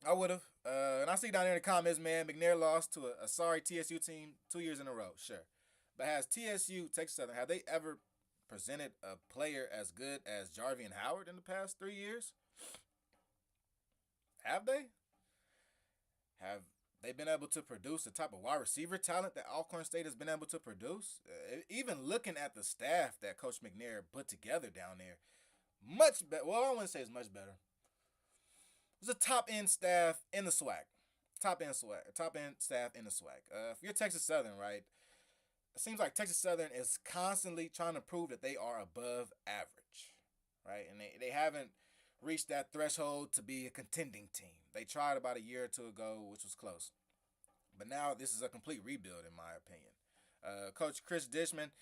I would have. And I see down there in the comments, man, McNair lost to a sorry TSU team 2 years in a row. Sure. But has TSU, Texas Southern, have they ever presented a player as good as Jarvian Howard in the past 3 years? Have they? Have they been able to produce the type of wide receiver talent that Alcorn State has been able to produce? Even looking at the staff that Coach McNair put together down there, much better. Well, I wouldn't say it's much better. It was a top-end staff in the SWAC. Top-end staff in the SWAC. If you're Texas Southern, right, it seems like Texas Southern is constantly trying to prove that they are above average, right? And they haven't reached that threshold to be a contending team. They tried about a year or two ago, which was close. But now this is a complete rebuild, in my opinion. Coach Chris Dishman,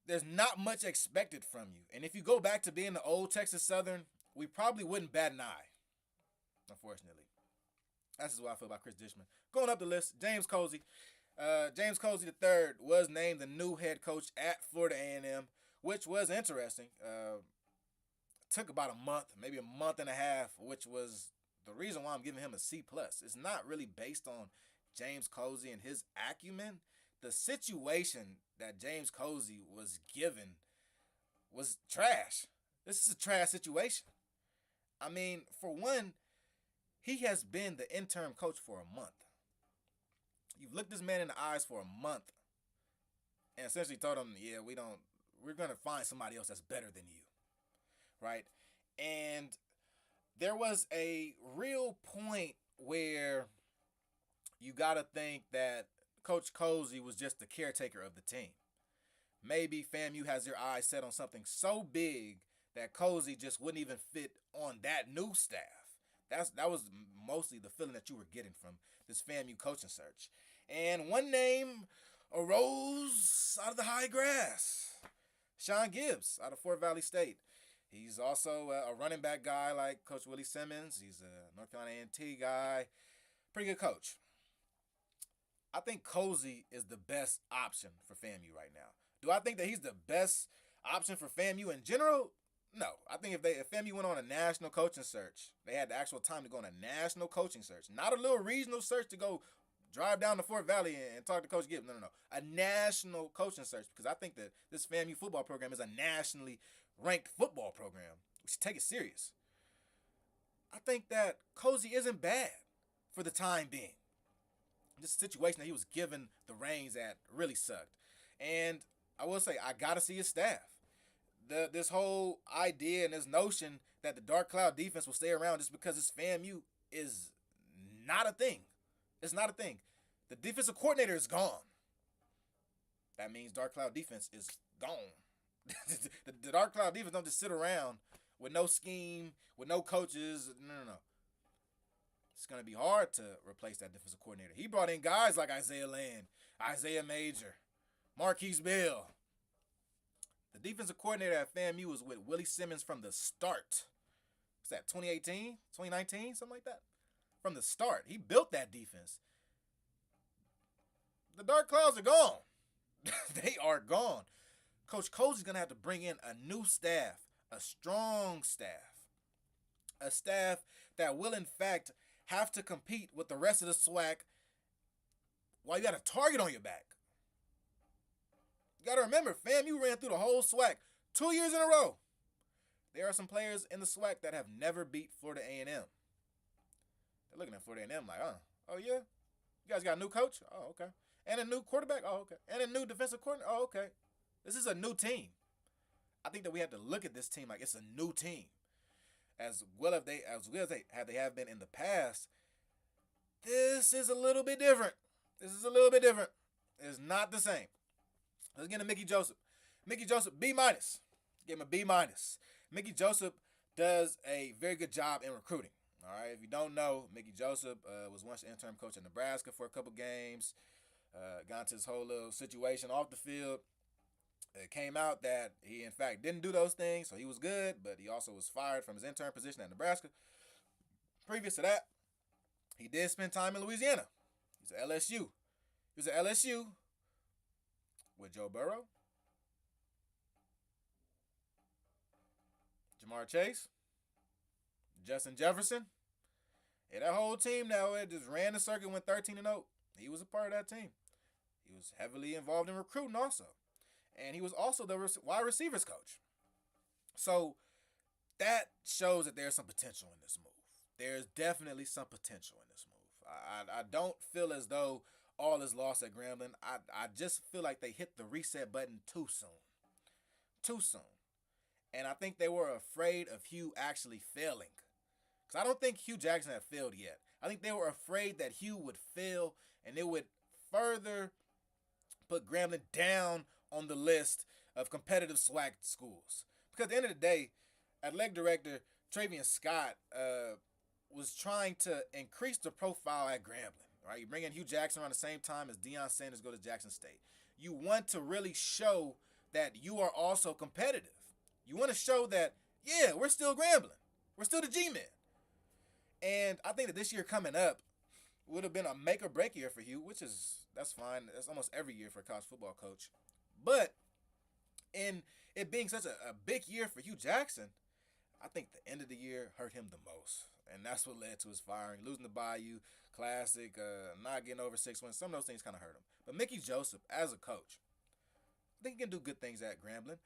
there's not much expected from you. And if you go back to being the old Texas Southern, we probably wouldn't bat an eye, unfortunately. That's just what I feel about Chris Dishman. Going up the list, James Colsey. James Colsey III was named the new head coach at Florida A&M, which was interesting. Took about a month, maybe a month and a half, which was the reason why I'm giving him a C+. It's not really based on James Colsey and his acumen. The situation that James Colsey was given was trash. This is a trash situation. I mean, for one, he has been the interim coach for a month. You've looked this man in the eyes for a month and essentially told him, yeah, we're going to find somebody else that's better than you, right? And there was a real point where you got to think that Coach Colsey was just the caretaker of the team. Maybe FAMU has their eyes set on something so big that Colsey just wouldn't even fit on that new staff. That was mostly the feeling that you were getting from this FAMU coaching search. And one name arose out of the high grass. Sean Gibbs out of Fort Valley State. He's also a running back guy like Coach Willie Simmons. He's a North Carolina A&T guy. Pretty good coach. I think Colsey is the best option for FAMU right now. Do I think that he's the best option for FAMU in general? No. I think if FAMU went on a national coaching search, they had the actual time to go on a national coaching search, not a little regional search to go drive down to Fort Valley and talk to Coach Gibbs. No. A national coaching search, because I think that this FAMU football program is a nationally ranked football program. We should take it serious. I think that Colsey isn't bad for the time being. This situation that he was given the reins at really sucked. And I will say, I got to see his staff. This whole idea and this notion that the dark cloud defense will stay around just because it's FAMU is not a thing. It's not a thing. The defensive coordinator is gone. That means dark cloud defense is gone. the dark cloud defense don't just sit around with no scheme, with no coaches. No. It's going to be hard to replace that defensive coordinator. He brought in guys like Isaiah Land, Isaiah Major, Marquise Bell. The defensive coordinator at FAMU was with Willie Simmons from the start. What's that, 2018, 2019, something like that? From the start. He built that defense. The dark clouds are gone. They are gone. Coach Cozy's going to have to bring in a new staff, a strong staff, a staff that will, in fact, have to compete with the rest of the SWAC while you got a target on your back. You got to remember, FAMU ran through the whole SWAC 2 years in a row. There are some players in the SWAC that have never beat Florida A&M. They're looking at Florida A&M like, oh yeah? You guys got a new coach? Oh, okay. And a new quarterback? Oh, okay. And a new defensive coordinator? Oh, okay. This is a new team. I think that we have to look at this team like it's a new team. As well as they have been in the past, this is a little bit different. It's not the same. Let's get into Mickey Joseph. Mickey Joseph, B-. Give him a B-. Mickey Joseph does a very good job in recruiting. All right, if you don't know, Mickey Joseph was once an interim coach in Nebraska for a couple games. Got into this whole little situation off the field. It came out that he, in fact, didn't do those things, so he was good, but he also was fired from his intern position at Nebraska. Previous to that, he did spend time in Louisiana. He's at LSU. He was at LSU with Joe Burrow, Jamar Chase, Justin Jefferson. And that whole team now, it just ran the circuit, went 13-0. He was a part of that team. He was heavily involved in recruiting also. And he was also the wide receivers coach. So that shows that there's some potential in this move. There's definitely some potential in this move. I don't feel as though all is lost at Grambling. I just feel like they hit the reset button too soon. Too soon. And I think they were afraid of Hugh actually failing. Because I don't think Hugh Jackson had failed yet. I think they were afraid that Hugh would fail and it would further put Grambling down on the list of competitive SWAC schools. Because at the end of the day, athletic director Travian Scott was trying to increase the profile at Grambling. Right? You bring in Hugh Jackson around the same time as Deion Sanders go to Jackson State. You want to really show that you are also competitive. You want to show that, yeah, we're still Grambling. We're still the G-Men. And I think that this year coming up would have been a make or break year for Hugh, that's fine. That's almost every year for a college football coach. But in it being such a big year for Hugh Jackson, I think the end of the year hurt him the most. And that's what led to his firing. Losing the Bayou Classic, not getting over 6 wins. Some of those things kind of hurt him. But Mickey Joseph, as a coach, I think he can do good things at Grambling.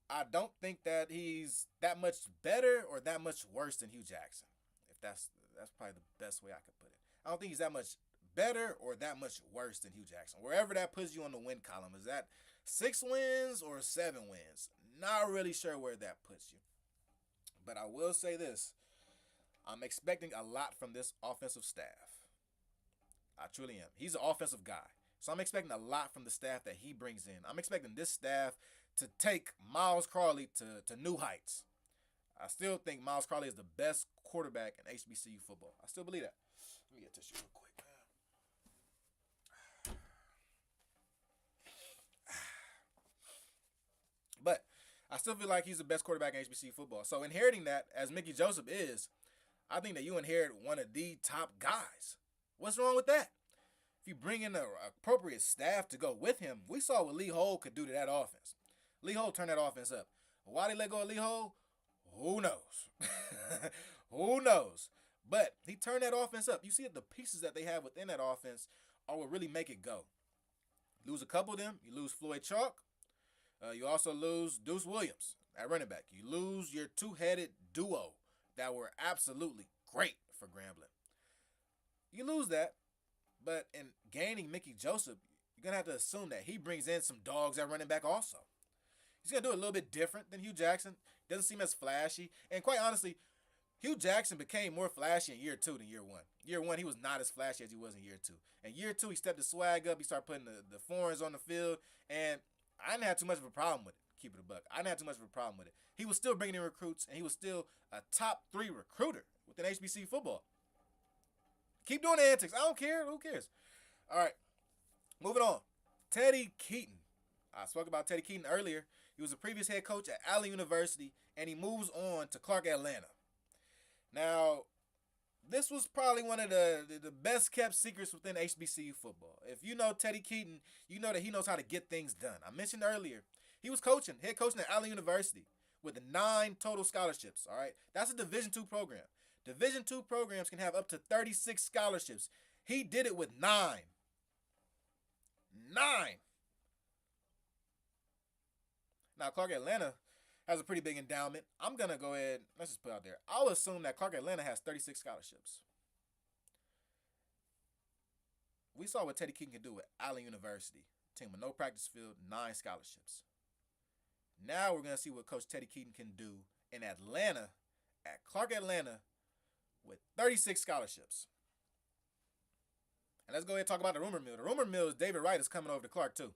I don't think that he's that much better or that much worse than Hugh Jackson. If that's probably the best way I could put it. I don't think he's that much better or that much worse than Hugh Jackson. Wherever that puts you on the win column, is that 6 wins or 7 wins? Not really sure where that puts you. But I will say this. I'm expecting a lot from this offensive staff. I truly am. He's an offensive guy. So I'm expecting a lot from the staff that he brings in. I'm expecting this staff to take Miles Crawley to new heights. I still think Miles Crawley is the best quarterback in HBCU football. I still believe that. Let me get tissue real quick, man. But I still feel like he's the best quarterback in HBCU football. So inheriting that, as Mickey Joseph is, I think that you inherit one of the top guys. What's wrong with that? If you bring in the appropriate staff to go with him, we saw what Lee Hole could do to that offense. Lee Hole turned that offense up. Why they let go of Lee Hole? Who knows? Who knows? But he turned that offense up. You see that the pieces that they have within that offense are what really make it go. You lose a couple of them. You lose Floyd Chalk. You also lose Deuce Williams at running back. You lose your two-headed duo that were absolutely great for Grambling. You lose that, but in gaining Mickey Joseph, you're going to have to assume that he brings in some dogs at running back also. He's going to do it a little bit different than Hugh Jackson. Doesn't seem as flashy. And quite honestly, Hugh Jackson became more flashy in year 2 than year 1. Year 1, he was not as flashy as he was in year 2. In year 2, he stepped his swag up. He started putting the foreigns on the field. And I didn't have too much of a problem with it, keep it a buck. I didn't have too much of a problem with it. He was still bringing in recruits, and he was still a top 3 recruiter within HBCU football. Keep doing the antics. I don't care. Who cares? All right. Moving on. Teddy Keaton. I spoke about Teddy Keaton earlier. He was a previous head coach at Allen University, and he moves on to Clark Atlanta. Now, this was probably one of the best kept secrets within HBCU football. If you know Teddy Keaton, you know that he knows how to get things done. I mentioned earlier, he was head coaching at Allen University with 9 total scholarships. All right, that's a Division II program. Division II programs can have up to 36 scholarships. He did it with 9. 9. Now, Clark Atlanta has a pretty big endowment. I'm going to go ahead, let's just put it out there. I'll assume that Clark Atlanta has 36 scholarships. We saw what Teddy Keaton can do with Allen University. Team with no practice field, 9 scholarships. Now we're going to see what Coach Teddy Keaton can do in Atlanta, at Clark Atlanta, with 36 scholarships. And let's go ahead and talk about the rumor mill. The rumor mill is David Wright is coming over to Clark too.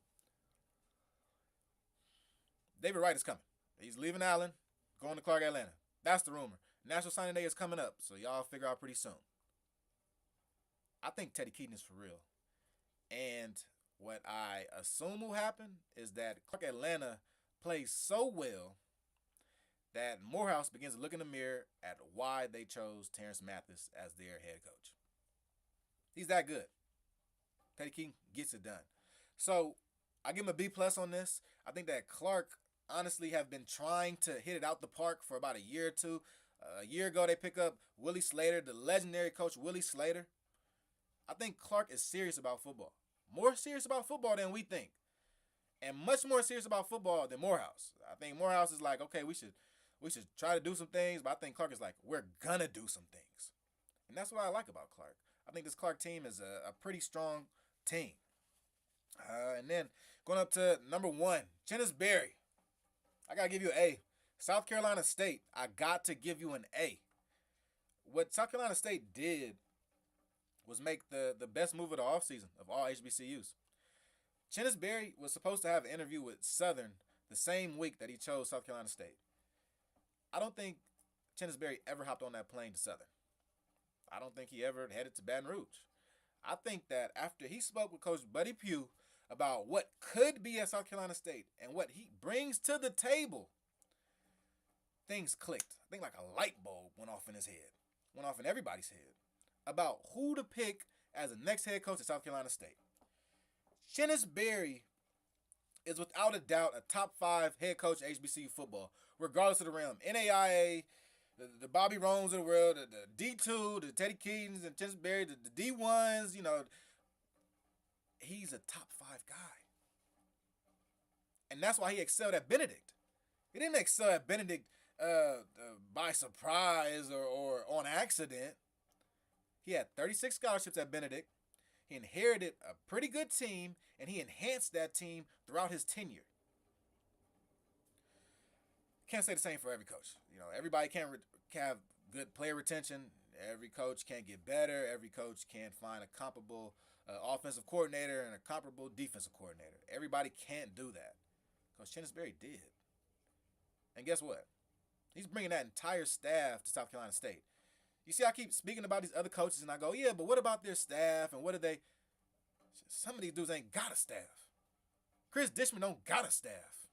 David Wright is coming. He's leaving Allen, going to Clark Atlanta. That's the rumor. National Signing Day is coming up, so y'all figure out pretty soon. I think Teddy Keaton is for real. And what I assume will happen is that Clark Atlanta plays so well that Morehouse begins to look in the mirror at why they chose Terrence Mathis as their head coach. He's that good. Teddy Keaton gets it done. So I give him a B+ on this. I think that Clark honestly have been trying to hit it out the park for about a year or two. A year ago, they pick up Willie Slater, the legendary coach Willie Slater. I think Clark is serious about football. More serious about football than we think. And much more serious about football than Morehouse. I think Morehouse is like, okay, we should try to do some things, but I think Clark is like, we're gonna do some things. And that's what I like about Clark. I think this Clark team is a pretty strong team. And then going up to number 1, Chennis Berry. I got to give you an A. South Carolina State, I got to give you an A. What South Carolina State did was make the best move of the offseason of all HBCUs. Chennis Berry was supposed to have an interview with Southern the same week that he chose South Carolina State. I don't think Chennis Berry ever hopped on that plane to Southern. I don't think he ever headed to Baton Rouge. I think that after he spoke with Coach Buddy Pugh about what could be at South Carolina State and what he brings to the table, things clicked. I think like a light bulb went off in his head, went off in everybody's head, about who to pick as the next head coach at South Carolina State. Chennis Berry is without a doubt a top 5 head coach at HBCU football, regardless of the realm. NAIA, the Bobby Rones of the world, the D2, the Teddy Keatons and Chennis Berry, the D1s, you know. He's a top 5 guy. And that's why he excelled at Benedict. He didn't excel at Benedict by surprise or on accident. He had 36 scholarships at Benedict. He inherited a pretty good team, and he enhanced that team throughout his tenure. Can't say the same for every coach. You know, everybody can't have good player retention. Every coach can't get better. Every coach can't find a comparable offensive coordinator and a comparable defensive coordinator. Everybody can't do that. Coach Chennis Berry did. And guess what? He's bringing that entire staff to South Carolina State. You see, I keep speaking about these other coaches, and I go, yeah, but what about their staff, and what do they... Some of these dudes ain't got a staff. Chris Dishman don't got a staff.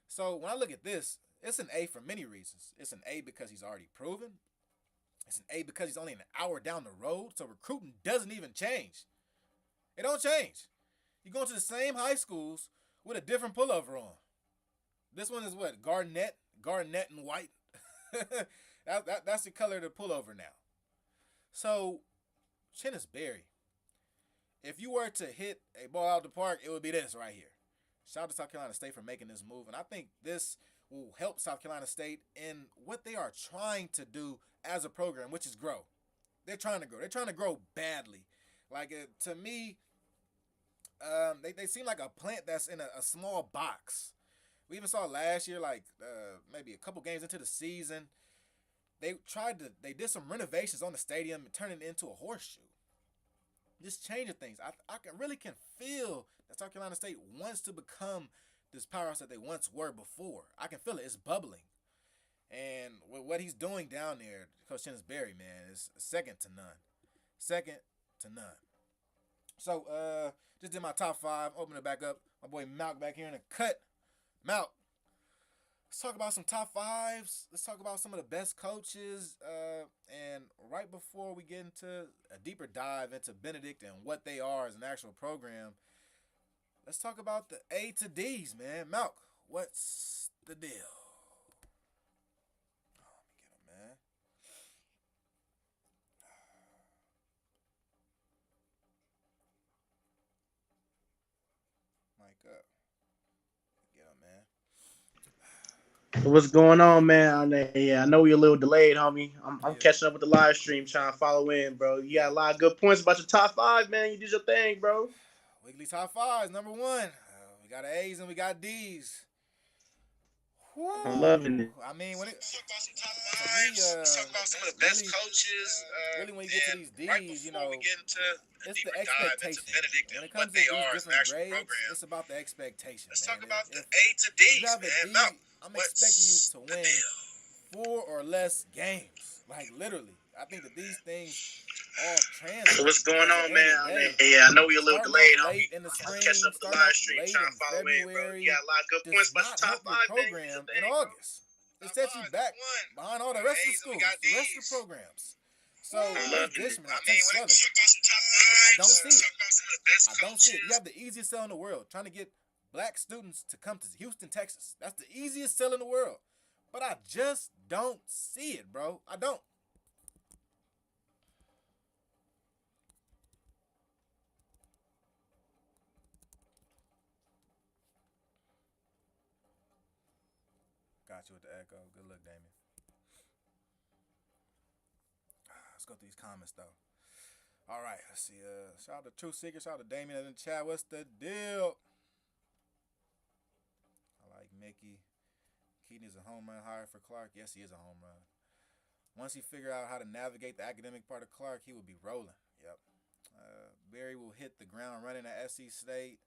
So when I look at this, it's an A for many reasons. It's an A because he's already proven. It's an A because he's only an hour down the road, so recruiting doesn't even change. It don't change. You're going to the same high schools with a different pullover on. This one is what? Garnet and white. That's the color of the pullover now. So, Chennis Berry, if you were to hit a ball out the park, it would be this right here. Shout out to South Carolina State for making this move. And I think this will help South Carolina State in what they are trying to do as a program, which is grow. They're trying to grow. They're trying to grow badly. Like, to me, they seem like a plant that's in a small box. We even saw last year, like maybe a couple games into the season, they did some renovations on the stadium and turned it into a horseshoe. Just changing things. I really can feel that South Carolina State wants to become this powerhouse that they once were before. I can feel it. It's bubbling. And with what he's doing down there, Coach Chennis Berry, man, is second to none. Second to none. So, just did my top 5. Open it back up. My boy Malc back here in the cut. Malc, let's talk about some top fives. Let's talk about some of the best coaches. And right before we get into a deeper dive into Benedict and what they are as an actual program, let's talk about the A to D's, man. Malc, what's the deal? Oh, let me get him, man. Mic up. Get him, man. What's going on, man? Yeah, I know we're a little delayed, homie. I'm Yeah. catching up with the live stream, trying to follow in, bro. You got a lot of good points about your top five, man. You did your thing, bro. Weekly top fives, number one. We got A's and we got D's. I'm loving Whew. it. I mean, when it Let's talk about some top for me, fives. Let's talk about some of the best coaches. really when you get to these D's, right before we get into a it's the deeper dive into expectation. Benedict When and it comes what to they these are as an different actual grades, program, it's about the expectation. let's man. talk about the If A to you D's, have a man. D, Malc, I'm what's expecting you to the win deal? 4 or less games. Like literally, I think that these things all translate. So what's going because on, at the end man? of the day, Yeah, I know we're a little starting delayed, off homie. late in the I'm spring, catching up with the starting live off stream, late trying in to follow in, bro. February You got a lot of good does points about not your top help your five, man. You program did in your thing, bro. August. It sets you back behind all the rest of the schools, the rest of the programs. So as Dishman at Texas Southern, I don't see it. I don't see it. You have the easiest sell in the world, trying to get black students to come to Houston, Texas. That's the easiest sell in the world. But I just don't see it, bro. I don't. Got you with the echo. Good look, Damien. Let's go through these comments though. All right, let's see. Shout out to True Seeker. Shout out to Damien in the chat. What's the deal? I like Mickey. Keaton is a home run hire for Clark. Yes, he is a home run. Once he figure out how to navigate the academic part of Clark, he will be rolling. Yep. Barry will hit the ground running at SC State,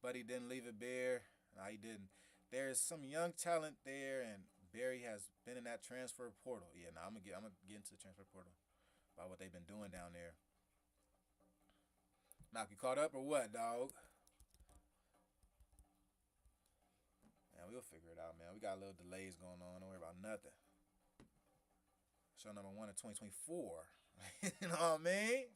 but he didn't leave it bare. No, he didn't. There is some young talent there, and Barry has been in that transfer portal. Yeah, I'm gonna get into the transfer portal about what they've been doing down there. Malc, you caught up or what, dog? Man, we'll figure it out, man. We got a little delays going on. Don't worry about nothing. Show number 1 in 2024. You know what I mean?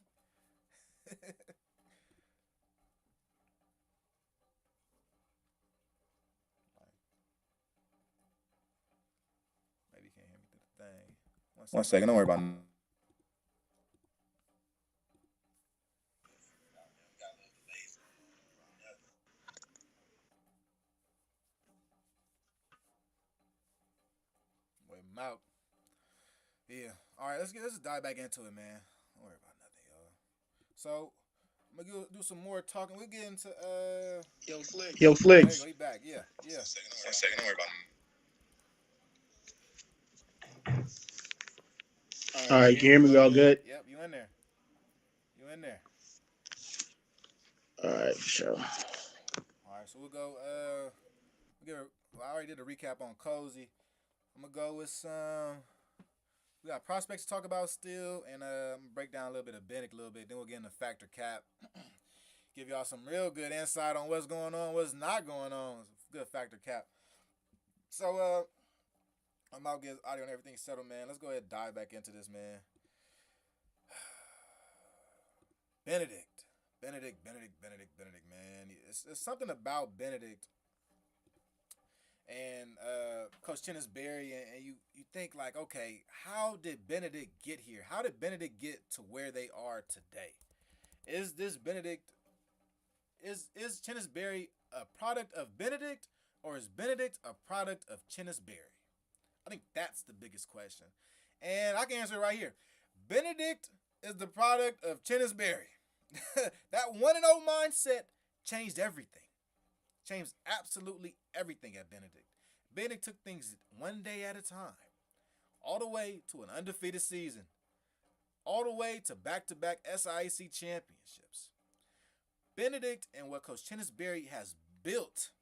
Maybe you can't hear me through the thing. One second. Don't worry about it. Wait, Malc. Yeah. All right, let's dive back into it, man. Don't worry about nothing, y'all. So I'm gonna do some more talking. We'll get into Yo, Flicks. There you go. He back. Yeah. One second. Don't worry about it. All right, you can hear me? We all good? Yep, you in there. All right, for sure. All right, so we'll go. I already did a recap on Cozy. I'm gonna go with some. We got prospects to talk about still, and I'm gonna break down a little bit of Benedict a little bit. Then we'll get into factor cap. Give y'all some real good insight on what's going on, what's not going on. Good factor cap. So I'm out, get audio and everything settled, man. Let's go ahead and dive back into this, man. Benedict, man. It's something about Benedict and Coach Chennis Berry, and you think like, okay, how did Benedict get here? How did Benedict get to where they are today? Is this Benedict, is Chennis Berry a product of Benedict, or is Benedict a product of Chennis Berry? I think that's the biggest question. And I can answer it right here. Benedict is the product of Chennis Berry. That 1-0 mindset changed everything. Changed absolutely everything at Benedict. Benedict took things one day at a time, all the way to an undefeated season, all the way to back-to-back SIAC championships. Benedict and what Coach Chennis Berry has built,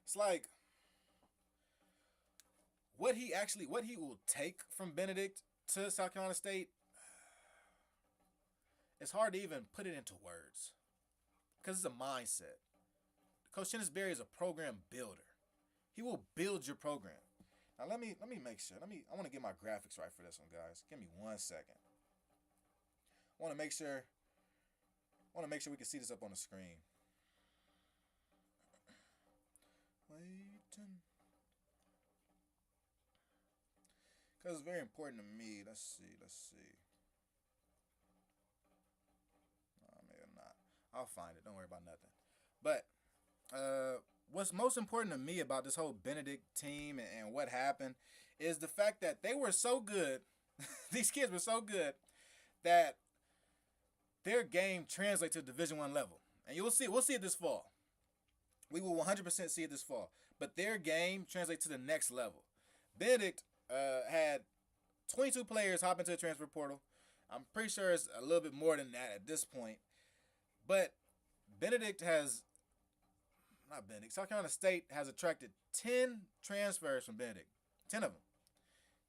it's like what he will take from Benedict to South Carolina State. It's hard to even put it into words because it's a mindset. Coach Kingsbury is a program builder. He will build your program. Now let me make sure. I want to get my graphics right for this one, guys. Give me 1 second. I want to make sure we can see this up on the screen. Waiting. Because it's very important to me. Let's see. Maybe I'm not. I'll find it. Don't worry about nothing. But what's most important to me about this whole Benedict team and what happened is the fact that they were so good. These kids were so good that their game translates to Division I level. And we'll see it this fall. We will 100% see it this fall. But their game translates to the next level. Benedict had 22 players hop into the transfer portal. I'm pretty sure it's a little bit more than that at this point. But South Carolina State has attracted 10 transfers from Benedict. 10 of them.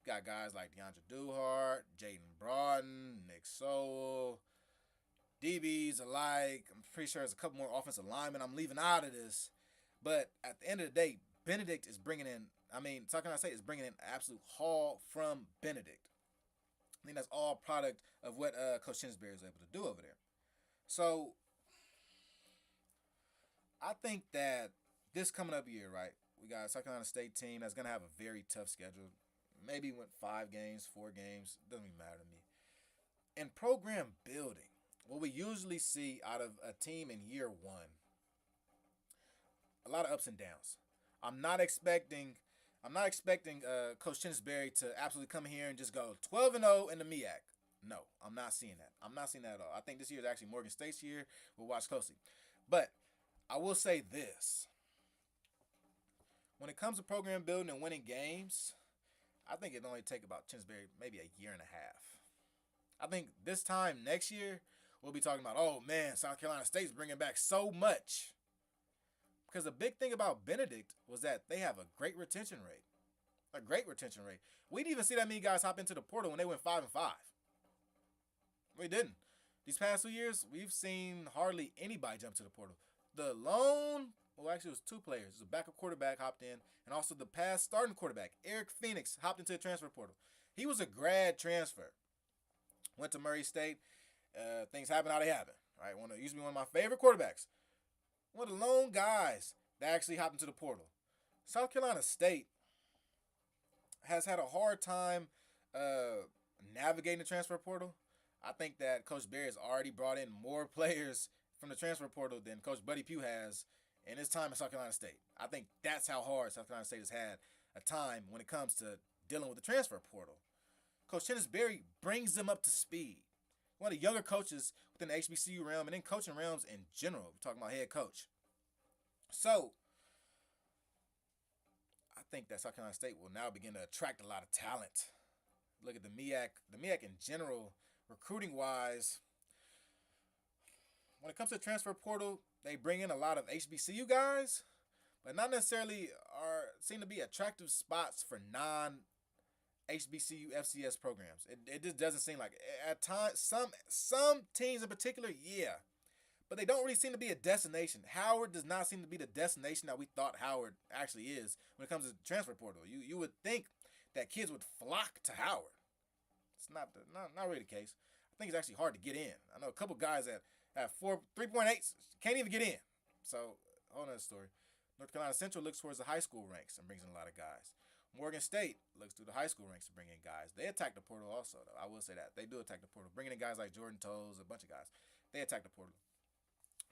Got guys like DeAndre Duhart, Jaden Broughton, Nick Sowell, DBs alike. I'm pretty sure there's a couple more offensive linemen I'm leaving out of this. But at the end of the day, Benedict is bringing in, South Carolina State is bringing in an absolute haul from Benedict. I think that's all product of what Coach Kingsbury is able to do over there. So, I think that this coming up year, right, we got a South Carolina State team that's going to have a very tough schedule. Maybe went 5 games, 4 games. Doesn't even matter to me. In program building, what we usually see out of a team in year one, a lot of ups and downs. I'm not expecting Coach Kingsbury to absolutely come here and just go 12-0 in the MEAC. No, I'm not seeing that. I'm not seeing that at all. I think this year is actually Morgan State's year. We'll watch closely. But I will say this. When it comes to program building and winning games, I think it'll only take about Kingsbury maybe a year and a half. I think this time next year, we'll be talking about, oh man, South Carolina State's bringing back so much. Because the big thing about Benedict was that they have a great retention rate. A great retention rate. We didn't even see that many guys hop into the portal when they went 5-5. We didn't. These past 2 years, we've seen hardly anybody jump to the portal. Actually it was 2 players. The backup quarterback hopped in, and also the past starting quarterback, Eric Phoenix, hopped into the transfer portal. He was a grad transfer. Went to Murray State. Things happen how they happen. Right? Used to be one of my favorite quarterbacks. One of the lone guys that actually hopped into the portal. South Carolina State has had a hard time navigating the transfer portal. I think that Coach Berry has already brought in more players from the transfer portal than Coach Buddy Pugh has in his time at South Carolina State. I think that's how hard South Carolina State has had a time when it comes to dealing with the transfer portal. Coach Kingsbury brings them up to speed. One of the younger coaches within the HBCU realm and in coaching realms in general. We're talking about head coach. So, I think that South Carolina State will now begin to attract a lot of talent. Look at the MEAC. The MEAC in general, recruiting-wise, when it comes to the transfer portal, they bring in a lot of HBCU guys, but not necessarily seem to be attractive spots for non-HBCU FCS programs. It just doesn't seem like at times some teams in particular, yeah, but they don't really seem to be a destination. Howard does not seem to be the destination that we thought Howard actually is when it comes to the transfer portal. You would think that kids would flock to Howard. It's not really the case. I think it's actually hard to get in. I know a couple guys that have 3.8s can't even get in. So, whole nother story. North Carolina Central looks towards the high school ranks and brings in a lot of guys. Morgan State looks through the high school ranks to bring in guys. They attack the portal also, though. I will say that. They do attack the portal. Bringing in guys like Jordan Toes, a bunch of guys. They attack the portal.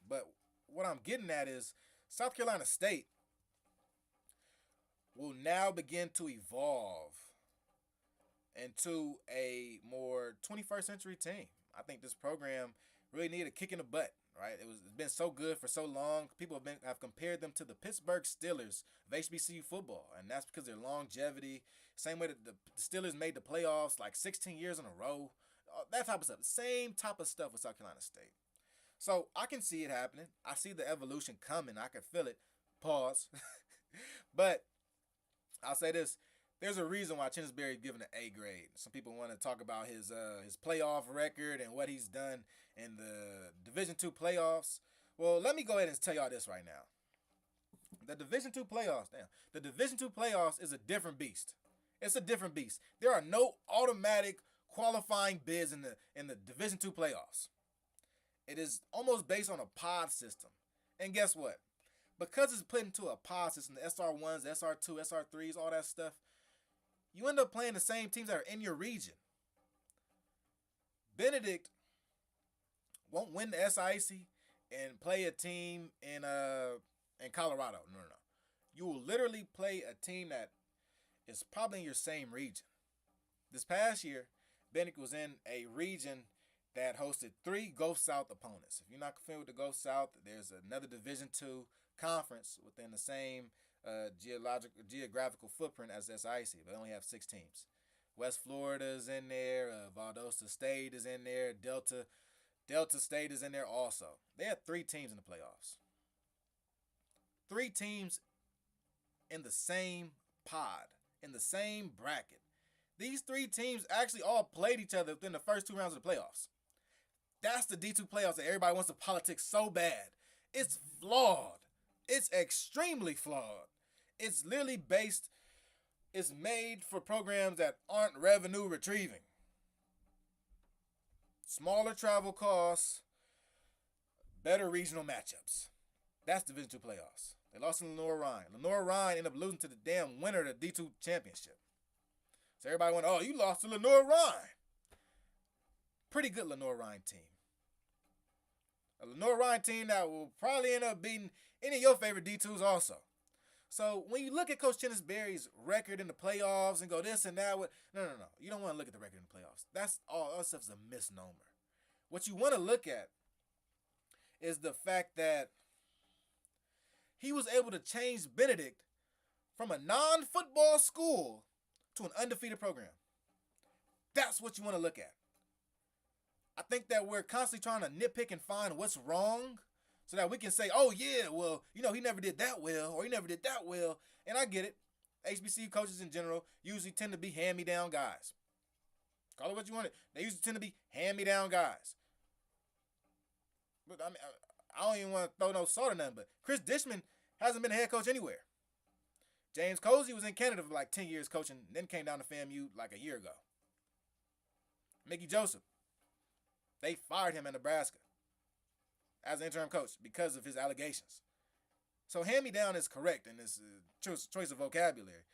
But what I'm getting at is South Carolina State will now begin to evolve into a more 21st century team. I think this program really needed a kick in the butt, right? It's been so good for so long. People have compared them to the Pittsburgh Steelers of HBCU football, and that's because of their longevity. Same way that the Steelers made the playoffs like 16 years in a row. That type of stuff. Same type of stuff with South Carolina State. So I can see it happening. I see the evolution coming. I can feel it. Pause. But I'll say this. There's a reason why Kingsbury is given an A grade. Some people want to talk about his playoff record and what he's done in the Division II playoffs. Well, let me go ahead and tell y'all this right now. The Division II playoffs, damn. The Division II playoffs is a different beast. It's a different beast. There are no automatic qualifying bids in the Division II playoffs. It is almost based on a pod system. And guess what? Because it's put into a pod system, the SR1s, the SR2, SR3s, all that stuff, you end up playing the same teams that are in your region. Benedict won't win the SIAC and play a team in Colorado. No. You will literally play a team that is probably in your same region. This past year, Benedict was in a region that hosted 3 Gulf South opponents. If you're not familiar with the Gulf South, there's another Division II conference within the same geographical footprint as SIAC, but they only have 6 teams. West Florida is in there. Valdosta State is in there. Delta State is in there also. They had 3 teams in the playoffs. 3 teams in the same pod, in the same bracket. These 3 teams actually all played each other within the first 2 rounds of the playoffs. That's the D2 playoffs that everybody wants to politics so bad. It's flawed. It's extremely flawed. It's literally it's made for programs that aren't revenue retrieving. Smaller travel costs, better regional matchups. That's Division II playoffs. They lost to Lenore-Rhine. Lenore-Rhine ended up losing to the damn winner of the D2 championship. So everybody went, oh, you lost to Lenore-Rhine. Pretty good Lenore-Rhine team. A Lenore-Rhine team that will probably end up beating any of your favorite D2s also. So when you look at Coach Chinnisberry's record in the playoffs and go this and that, no. You don't want to look at the record in the playoffs. That's all that stuff's a misnomer. What you want to look at is the fact that he was able to change Benedict from a non-football school to an undefeated program. That's what you want to look at. I think that we're constantly trying to nitpick and find what's wrong so that we can say, oh, yeah, well, he never did that well, or he never did that well. And I get it. HBCU coaches in general usually tend to be hand-me-down guys. Call it what you want. They usually tend to be hand-me-down guys. But I mean, I don't even want to throw no salt in nothing, but Chris Dishman hasn't been a head coach anywhere. James Cozy was in Canada for like 10 years coaching, then came down to FAMU like a year ago. Mickey Joseph, they fired him in Nebraska as an interim coach because of his allegations. So hand-me-down is correct in this choice of vocabulary.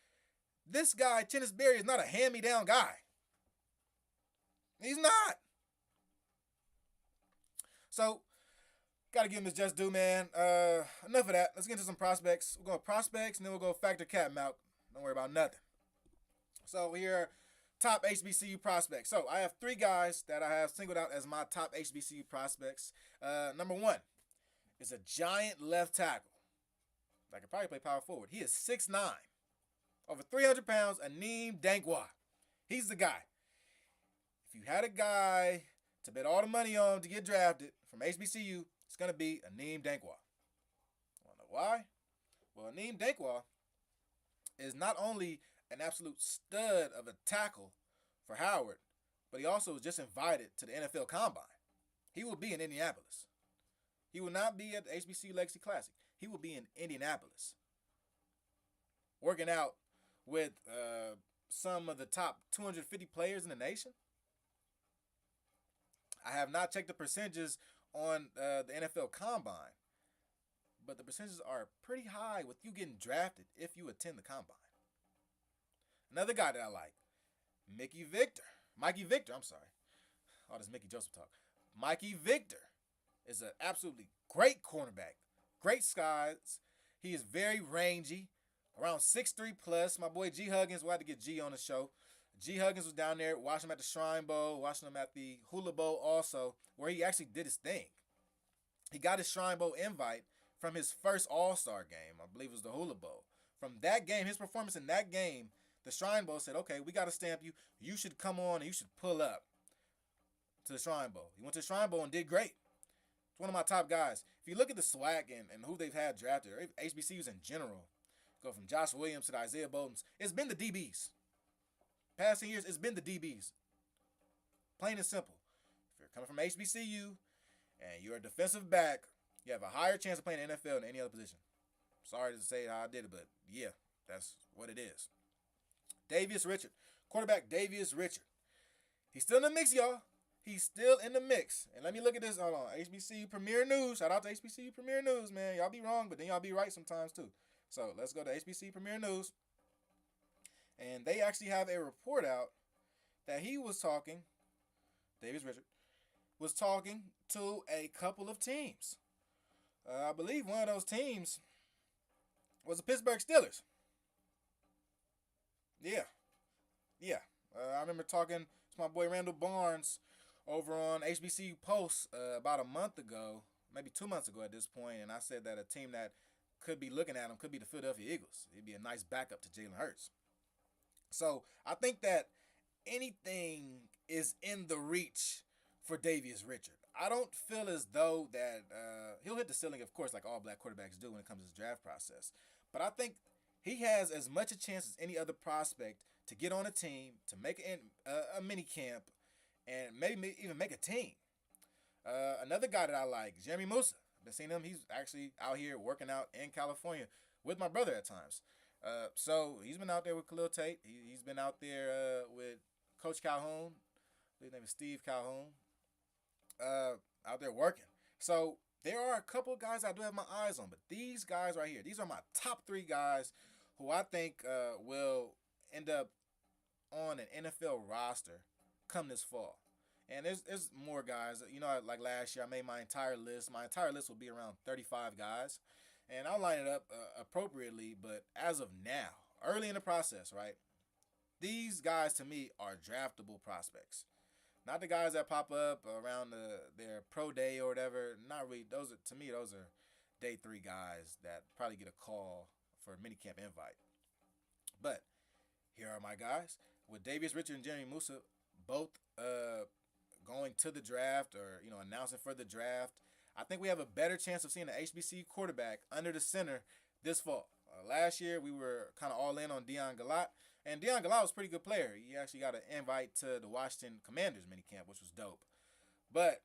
This guy, Chinnisberry, is not a hand-me-down guy. He's not. So, got to give him his just due, man. Enough of that. Let's get into some prospects. We'll go prospects, and then we'll go factor cat Malc. Don't worry about nothing. So, here are top HBCU prospects. So, I have 3 guys that I have singled out as my top HBCU prospects. Number 1 is a giant left tackle that could probably play power forward. He is 6'9", over 300 pounds, Aneem Dankwa. He's the guy. If you had a guy to bet all the money on to get drafted from HBCU, it's going to be Aneem Dankwa. Want to know why? Well, Aneem Dankwa is not only an absolute stud of a tackle for Howard, but he also was just invited to the NFL Combine. He will be in Indianapolis. He will not be at the HBCU Legacy Classic. He will be in Indianapolis, working out with some of the top 250 players in the nation. I have not checked the percentages on the NFL Combine, but the percentages are pretty high with you getting drafted if you attend the Combine. Another guy that I like, Mikey Victor. All this Mickey Joseph talk. Mikey Victor is an absolutely great cornerback. Great size. He is very rangy, around 6'3 plus. My boy G Huggins, we'll have to get G on the show. G Huggins was down there, watching him at the Shrine Bowl, watching him at the Hula Bowl also, where he actually did his thing. He got his Shrine Bowl invite from his first All-Star game. I believe it was the Hula Bowl. From that game, his performance in that game, the Shrine Bowl said, okay, we got to stamp you. You should come on and you should pull up to the Shrine Bowl. He went to the Shrine Bowl and did great. It's one of my top guys. If you look at the SWAC and who they've had drafted, or HBCUs in general, go from Josh Williams to the Isaiah Bowdens, it's been the DBs. Passing years, it's been the DBs. Plain and simple. If you're coming from HBCU and you're a defensive back, you have a higher chance of playing in the NFL than any other position. Sorry to say how I did it, but yeah, that's what it is. Davius Richard, quarterback Davius Richard. He's still in the mix, y'all. He's still in the mix. And let me look at this. Hold on. HBCU Premier News. Shout out to HBCU Premier News, man. Y'all be wrong, but then y'all be right sometimes too. So let's go to HBCU Premier News. And they actually have a report out that he was talking, Davius Richard, was talking to a couple of teams. I believe one of those teams was the Pittsburgh Steelers. Yeah. Yeah. I remember talking to my boy Randall Barnes over on HBCU Post about a month ago, maybe 2 months ago at this point, and I said that a team that could be looking at him could be the Philadelphia Eagles. It'd be a nice backup to Jalen Hurts. So I think that anything is in the reach for Davius Richard. I don't feel as though that he'll hit the ceiling, of course, like all black quarterbacks do when it comes to the draft process. But I think he has as much a chance as any other prospect to get on a team, to make a mini camp, and maybe even make a team. Another guy that I like, Jeremy Musa. Been seeing him. He's actually out here working out in California with my brother at times. So he's been out there with Khalil Tate. He's been out there with Coach Calhoun. His name is Steve Calhoun. Out there working. So there are a couple of guys I do have my eyes on, but these guys right here, these are my top 3 guys who I think will end up on an NFL roster come this fall. And there's more guys. You know, like last year, I made my entire list. My entire list will be around 35 guys. And I'll line it up appropriately. But as of now, early in the process, right, these guys to me are draftable prospects. Not the guys that pop up around their pro day or whatever. Not really. Those are day 3 guys that probably get a call for a minicamp invite. But here are my guys. With Davius Richard and Jeremy Musa both going to the draft or, announcing for the draft, I think we have a better chance of seeing an HBCU quarterback under the center this fall. Last year, we were kind of all in on Deion Galat, and Deion Galat was a pretty good player. He actually got an invite to the Washington Commanders minicamp, which was dope. But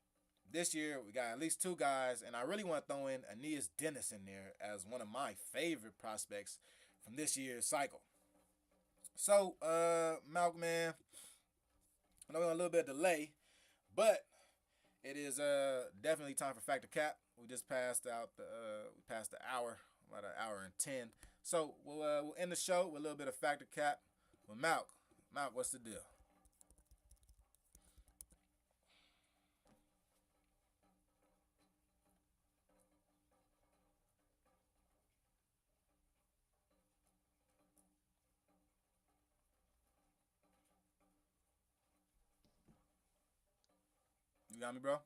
this year, we got at least 2 guys, and I really want to throw in Aeneas Dennis in there as one of my favorite prospects from this year's cycle. So, Malc, man, I know we're on a little bit of delay, but it is definitely time for Factor Cap. We just passed the hour, about an hour and 10. So we'll end the show with a little bit of Factor Cap with Malc. Malc, what's the deal? You got me, bro?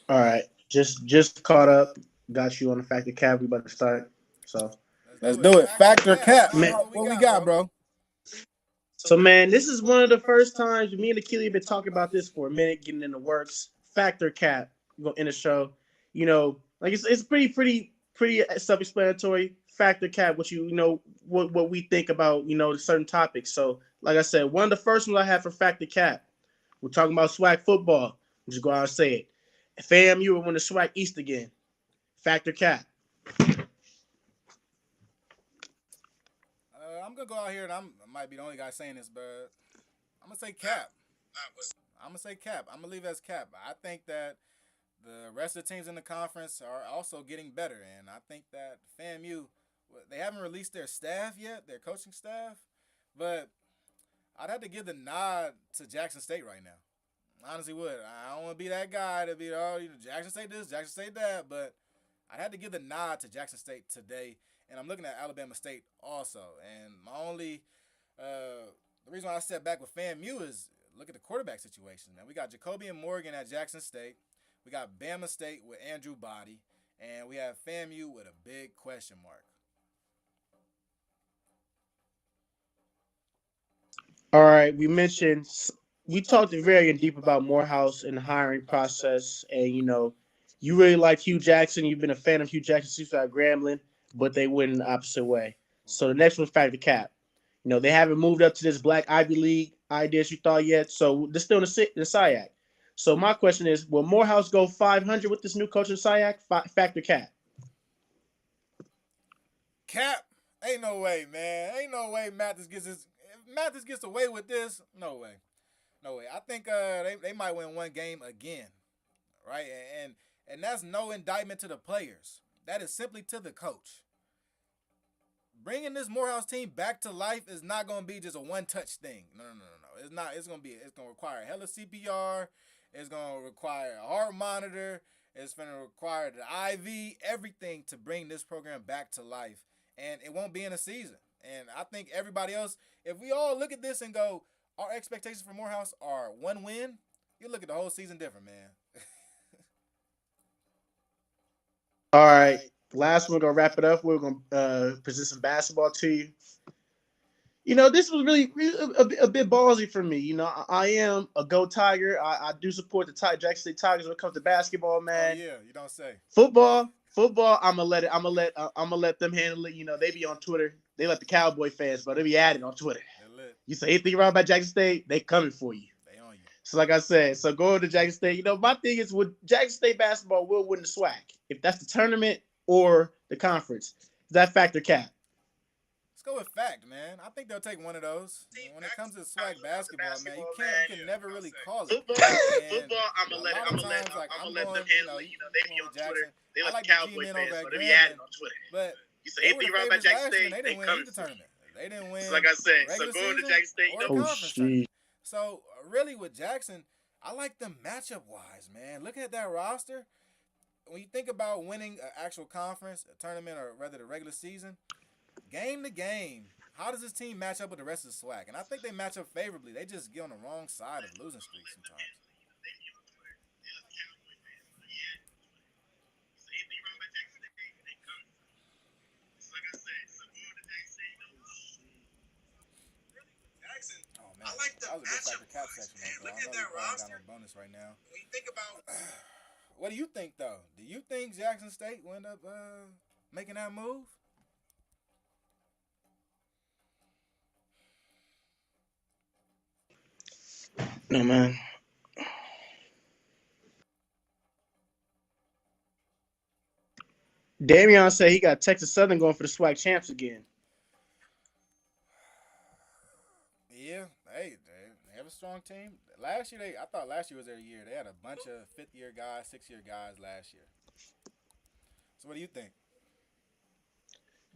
All right, just caught up. Got you on the Factor Cap. We about to start. So let's do it. Factor Cap. Man, what we got, bro? So, man, this is one of the first times me and Achille have been talking about this for a minute, getting in the works. Factor Cap. We're going to end the show. Like it's pretty self-explanatory. Factor Cap, what we think about, certain topics. So, like I said, one of the first ones I have for Factor Cap, we're talking about swag football. Just go out and say it. FAMU will win the swag East again. Factor Cap. I'm gonna go out here and I might be the only guy saying this, but I'm gonna say Cap. I'm gonna leave it as Cap. I think that the rest of the teams in the conference are also getting better, and I think that FAMU, they haven't released their staff yet, their coaching staff, but I'd have to give the nod to Jackson State right now. Honestly would. I don't want to be that guy to be, Jackson State this, Jackson State that, but I'd have to give the nod to Jackson State today. And I'm looking at Alabama State also. And my only, the reason why I step back with FAMU is look at the quarterback situation, man. We got Jacobian Morgan at Jackson State. We got Bama State with Andrew Body. And we have FAMU with a big question mark. All right, we talked very in deep about Morehouse and the hiring process, and you really like Hugh Jackson. You've been a fan of Hugh Jackson since at Grambling, but they went in the opposite way. So the next one's Factor Cap. They haven't moved up to this Black Ivy League idea as you thought yet, so they're still in the SIAC. So my question is, will Morehouse go 500 with this new coach in SIAC? Factor cap. Cap, ain't no way, man. Ain't no way Mathis gets this. If Mathis gets away with this, no way, no way. I think they might win one game again, right? And that's no indictment to the players. That is simply to the coach. Bringing this Morehouse team back to life is not going to be just a one-touch thing. No. It's not. It's going to require hella CPR. It's going to require a heart monitor. It's going to require the IV, everything to bring this program back to life. And it won't be in a season. And I think everybody else, if we all look at this and go, our expectations for Morehouse are one win, you look at the whole season different, man. All right. Last one, we're going to wrap it up. We're going to present some basketball to you. This was really a bit ballsy for me. I am a Go Tiger. I do support the Jackson State Tigers when it comes to basketball, man. Oh, yeah, you don't say. Football, I'm gonna let them handle it. They be on Twitter. They let the Cowboy fans, but they be adding on Twitter. You say anything wrong about Jackson State, they coming for you. They on you. So like I said, going to Jackson State, my thing is with Jackson State basketball will win the SWAC. If that's the tournament or the conference, is that factor cap? Go with fact, man. I think they'll take one of those. When it comes to swag basketball, man, you can never really call it. Football, I'm gonna let them handle it. They be on Twitter. They let the Cowboy fans, but they be adding on Twitter. But you say anything wrong about Jackson State, they coming the tournament. They didn't win. Like I said, so going to Jackson State, conference. So really, with Jackson, I like them matchup wise, man. Looking at that roster, when you think about winning an actual conference, a tournament, or rather the regular season. Game to game, how does this team match up with the rest of the SWAC? And I think they match up favorably. They just get on the wrong side of losing streaks sometimes. Oh man, I like that was a good factor cap section. Look at that roster. Got no bonus right now. When you think about, what do you think though? Do you think Jackson State will end up making that move? No, man. Damian said he got Texas Southern going for the SWAC champs again. Yeah, they have a strong team. Last year, I thought last year was their year. They had a bunch of fifth-year guys, sixth-year guys last year. So what do you think?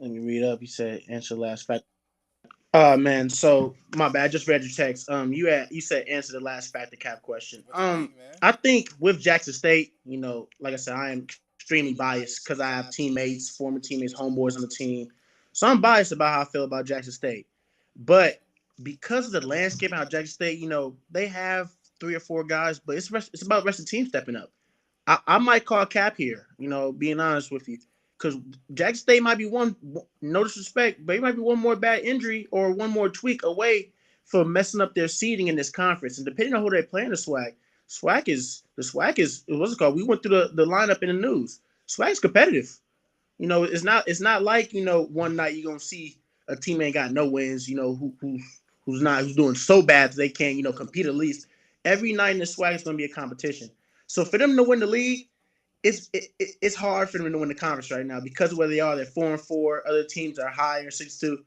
Let me read up. You said answer last fact. Man, so my bad. I just read your text. You said answer the last factor cap question. I think with Jackson State, like I said, I am extremely biased because I have teammates, former teammates, homeboys on the team. So I'm biased about how I feel about Jackson State. But because of the landscape how Jackson State, they have 3 or 4 guys, but it's about the rest of the team stepping up. I might call cap here, being honest with you. Because Jackson State might be one, no disrespect, but he might be one more bad injury or one more tweak away from messing up their seeding in this conference. And depending on who they're playing the SWAC is what's it called? We went through the lineup in the news. SWAC is competitive. It's not like one night you're gonna see a team ain't got no wins. Who's doing so bad that they can't compete at least. Every night in the SWAC is gonna be a competition. So for them to win the league. It's hard for them to win the conference right now because of where they are. They're 4-4. Other teams are higher, 6-2.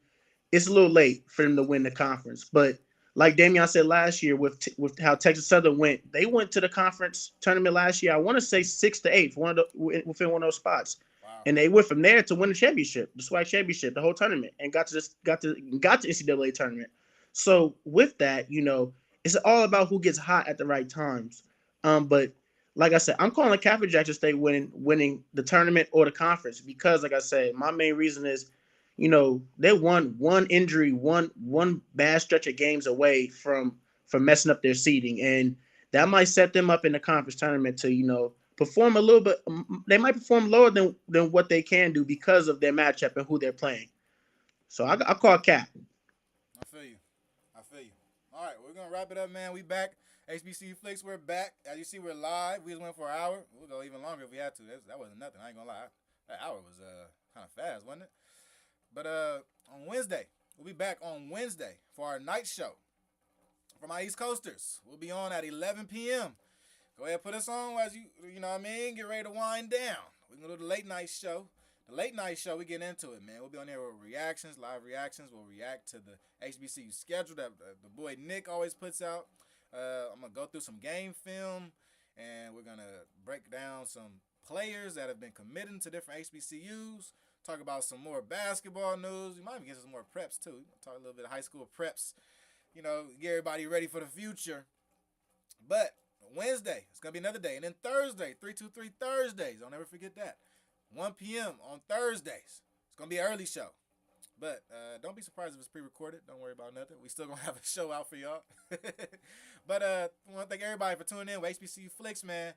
It's a little late for them to win the conference. But like Damian said last year, with how Texas Southern went, they went to the conference tournament last year. I want to say 6-8 within one of those spots, wow. And they went from there to win the championship, the SWAC championship, the whole tournament, and got to NCAA tournament. So with that, it's all about who gets hot at the right times. But like I said, I'm calling Catholic Jackson State winning the tournament or the conference because, like I said, my main reason is, they won one injury, one bad stretch of games away from messing up their seeding, and that might set them up in the conference tournament to, perform a little bit. They might perform lower than what they can do because of their matchup and who they're playing. So I call cap. I feel you. All right, we're gonna wrap it up, man. We back. HBCU Flicks, we're back. As you see, we're live. We just went for an hour. We'll go even longer if we had to. That wasn't nothing. I ain't gonna lie. That hour was kind of fast, wasn't it? But on Wednesday, we'll be back on Wednesday for our night show. For my East Coasters, we'll be on at 11 p.m. Go ahead, put us on as you know what I mean, get ready to wind down. We're going to do the late night show. The late night show, we get into it, man. We'll be on there with reactions, live reactions. We'll react to the HBCU schedule that the boy Nick always puts out. I'm going to go through some game film, and we're going to break down some players that have been committing to different HBCUs. Talk about some more basketball news. We might even get some more preps, too. Talk a little bit of high school preps. You know, get everybody ready for the future. But Wednesday, it's going to be another day. And then Thursday, 323 Thursdays. Don't ever forget that. 1 p.m. on Thursdays. It's going to be an early show. But don't be surprised if it's pre-recorded. Don't worry about nothing. We still going to have a show out for y'all. But I want to thank everybody for tuning in with HBCU Flicks, man.